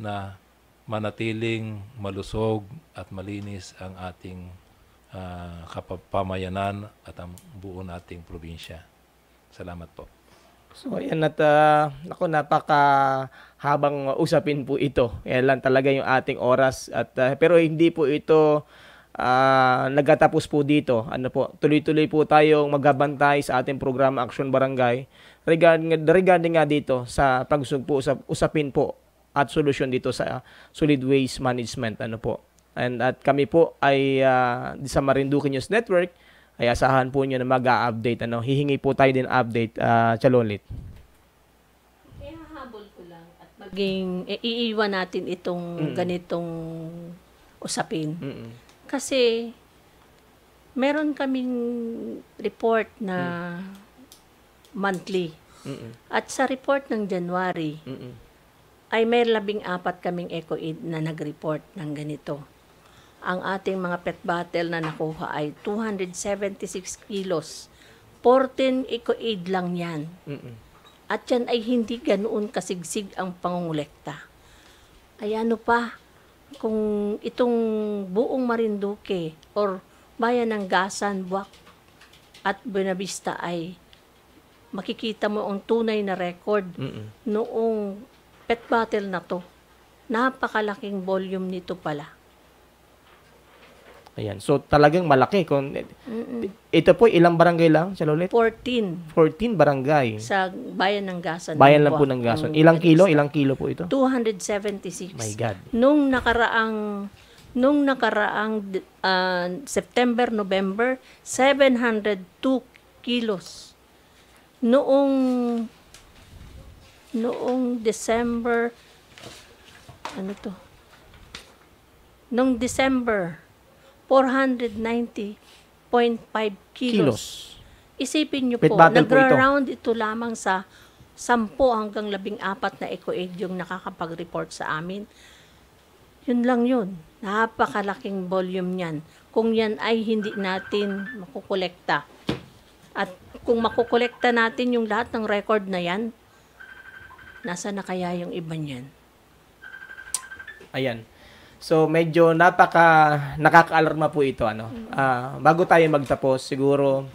na manatiling malusog at malinis ang ating kapamayanan at ang buo nating probinsya. Salamat po. So ayan at napakahabang usapin po ito. Yan lang talaga yung ating oras at pero hindi po ito nagtatapos po dito. Ano po, tuloy-tuloy po tayong magbabantay sa ating programa Action Barangay regarding nga dito sa pagsugpo sa usapin po at solusyon dito sa solid waste management ano po. At kami po ay sa Marinduque News Network ay asahan po niyo na mag-a-update ano. Hihingi po tayo din update Chalolit. Kaya hahabol ko lang at maging iiwan natin itong ganitong usapin. Kasi meron kaming report na monthly. At sa report ng January ay may 14 kaming EcoAid na nag-report ng ganito. Ang ating mga pet bottle na nakuha ay 276 kilos. 14 EcoAid lang yan. At yan ay hindi ganoon kasigsig ang pangungulekta. Ay ano pa, kung itong buong Marinduque or bayan ng Gasan, Buwak at Buenavista ay makikita mo ang tunay na record noong pet bottle na to. Napakalaking volume nito pala. Ayan. So talagang malaki. Ito po ilang barangay lang, Chalolit? 14 barangay. sa bayan ng Gasan. Bayan lang po ng Gason. Ilang kilo? Ilang kilo po ito? 276. My God. Nung nakaraang September, November, 702 kilos. Noong December, Noong December, 490.5 kilos. Isipin nyo po, nagra-round ito lamang sa 10 hanggang 14 na EcoAid yung nakakapag-report sa amin. Yun lang yun. Napakalaking volume niyan. Kung yan ay hindi natin makukolekta. At kung makukolekta natin yung lahat ng record na yan, nasa na kaya yung iba niyan? Ayan. So medyo nakaka-alarma po ito ano. Bago tayo magtapos, siguro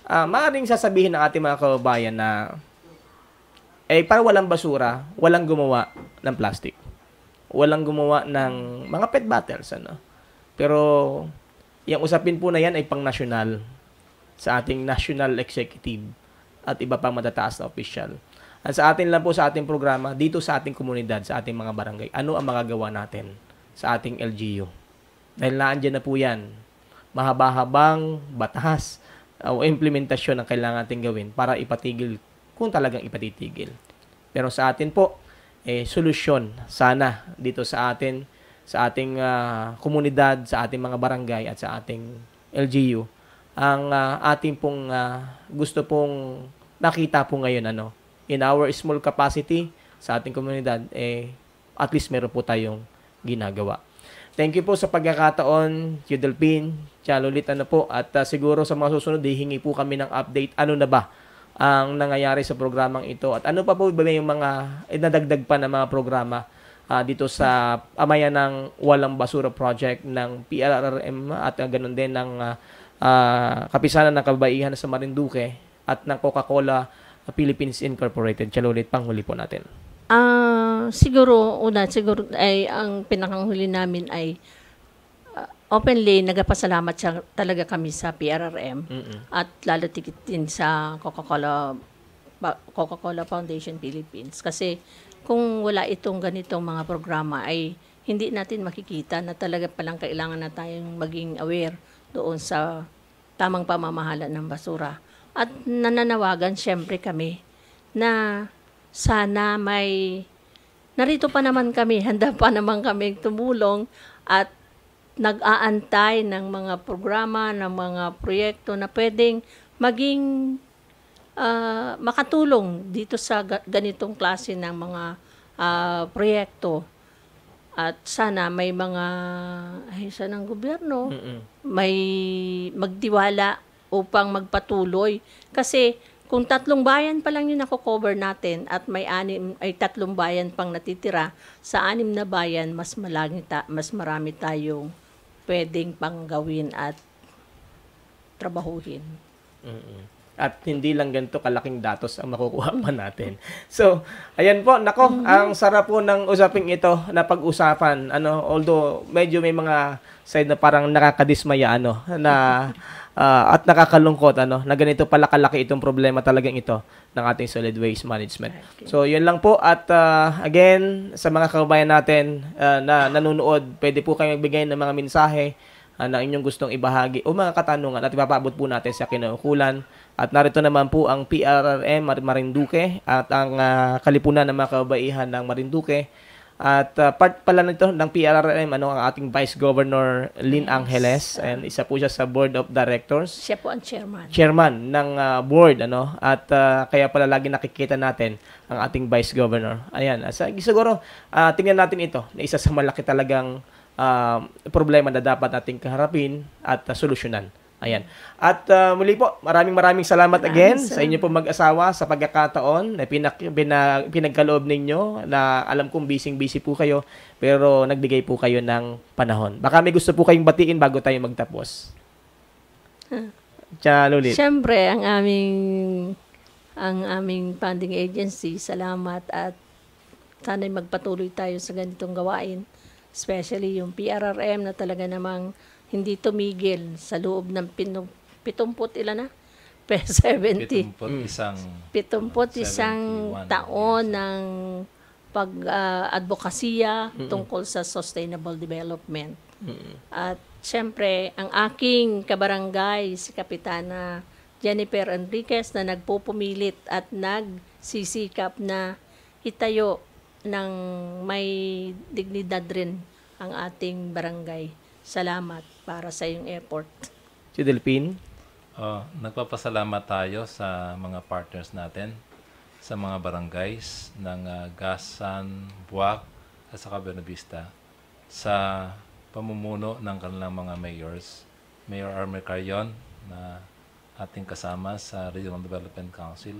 maaaring sasabihin ng ating mga kababayan na para walang basura, walang gumawa ng plastic. Walang gumawa ng mga pet bottles ano. Pero yung usapin po na yan ay pang-nasyonal sa ating national executive at iba pang matataas na opisyal. At sa atin lang po sa ating programa, dito sa ating komunidad, sa ating mga barangay, ano ang magagawa natin sa ating LGU. Dahil naandyan na po yan, mahaba-habang batas o implementasyon ang kailangan natin gawin para ipatigil kung talagang ipatitigil. Pero sa atin po, solusyon sana dito sa atin, sa ating komunidad, sa ating mga barangay at sa ating LGU, ang ating pong gusto pong nakita po ngayon in our small capacity sa ating komunidad, at least meron po tayong ginagawa. Thank you po sa pagkakataon, Delphine, Chalolit, at siguro sa mga susunod, hihingi po kami ng update, ano na ba ang nangyayari sa programang ito, at ano pa po ba yung mga nadagdag pa na mga programa dito sa Amayan ng Walang Basura Project ng PLRRM at ganun din ng Kapisanan ng Kababaihan sa Marinduque at ng Coca-Cola Philippines Incorporated. Chalolit, panghuli po natin. Siguro ay ang pinakanghuli namin ay openly, nagpasalamat talaga kami sa PRRM at lalo tigit din sa Coca-Cola Foundation Philippines. Kasi kung wala itong ganitong mga programa ay hindi natin makikita na talaga palang kailangan na tayong maging aware doon sa tamang pamamahala ng basura. At nananawagan siyempre kami na sana narito pa naman kami, handa pa naman kami tumulong at nag-aantay ng mga programa, ng mga proyekto na pwedeng maging makatulong dito sa ganitong klase ng mga proyekto. At sana may mga ahensya ng gobyerno, may magtiwala upang magpatuloy. Kasi kung 3 bayan pa lang yung nako-cover natin at may 3 bayan pang natitira, sa 6 na bayan mas marami tayong pwedeng pang gawin at trabahuhin. At hindi lang ganito kalaking datos ang makukuha pa natin. So, ayan po, nako, ang sarap po ng usaping ito na pag-usapan. Although medyo may mga side na parang nakakadismaya na at nakakalungkot na ganito pala kalaki itong problema talagang ito ng ating solid waste management. So, yun lang po at again sa mga kababayan natin na nanonood, pwede po kayo magbigay ng mga mensahe na inyong gustong ibahagi o mga katanungan at ipapaabot po natin sa kinaukulan. At narito naman po ang PRRM Marinduque at ang kalipunan ng mga kababaihan ng Marinduque. At part pala nito ng PRRM ang ating Vice Governor Lynn Angeles, and isa po siya sa Board of Directors. Siya po ang chairman. Chairman ng board at kaya pala lagi nakikita natin ang ating Vice Governor. Ayan, siguro tingnan natin ito na isa sa malaki talagang problema na dapat nating kaharapin at solusyonan. Ayan. At muli po, maraming salamat again sa inyo po mag-asawa sa pagkakataon na pinagkaloob ninyo na alam kong busy po kayo pero nagbigay po kayo ng panahon. Baka may gusto po kayong batiin bago tayo magtapos. Lulit. Siyempre, ang aming funding agency, salamat at sana'y magpatuloy tayo sa ganitong gawain. Especially yung PRRM na talaga namang hindi tumigil sa loob ng 70 taon ng pag-advokasya tungkol sa sustainable development. At syempre, ang aking kabarangay, si Kapitana Jennifer Enriquez na nagpupumilit at nagsisikap na itayo ng may dignidad rin ang ating barangay. Salamat para sa iyong effort. Si Delphine? Nagpapasalamat tayo sa mga partners natin, sa mga barangays ng Gasan, Buwak at sa Buenavista, sa pamumuno ng kanilang mga mayors. Mayor Armer Carrion na ating kasama sa Regional Development Council.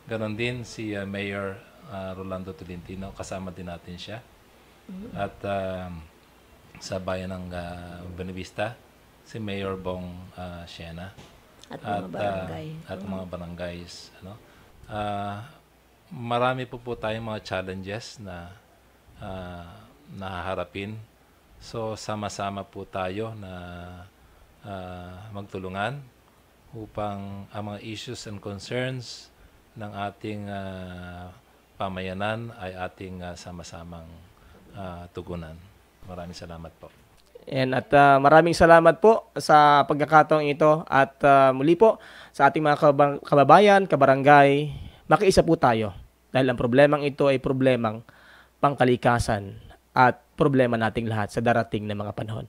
Ganon din si Mayor Rolando Tolentino, kasama din natin siya. At sa bayan ng Buenavista, si Mayor Bong Siena. At mga barangay. At mga barangays. Marami po tayong mga challenges na nahaharapin. So, sama-sama po tayo na magtulungan upang ang mga issues and concerns ng ating pamayanan ay ating sama-samang tugunan. Maraming salamat po. At maraming salamat po sa pagkakataong ito at muli po sa ating mga kababayan, kabarangay, makiisa po tayo dahil ang problemang ito ay problemang pangkalikasan at problema nating lahat sa darating na mga panahon.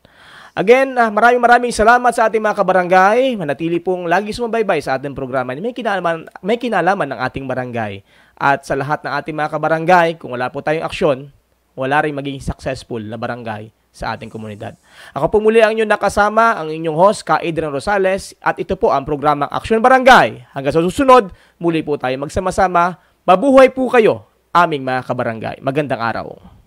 Again, maraming salamat sa ating mga kabarangay. Manatili pong lagi sumabaybay sa ating programa. May kinalaman ng ating barangay. At sa lahat ng ating mga kabarangay, kung wala po tayong aksyon, wala rin maging successful na barangay sa ating komunidad. Ako po muli ang inyong nakasama, ang inyong host, Ka Adrian Rosales, at ito po ang programang Aksyon Barangay. Hanggang sa susunod, muli po tayo magsama-sama. Mabuhay po kayo, aming mga kabarangay. Magandang araw.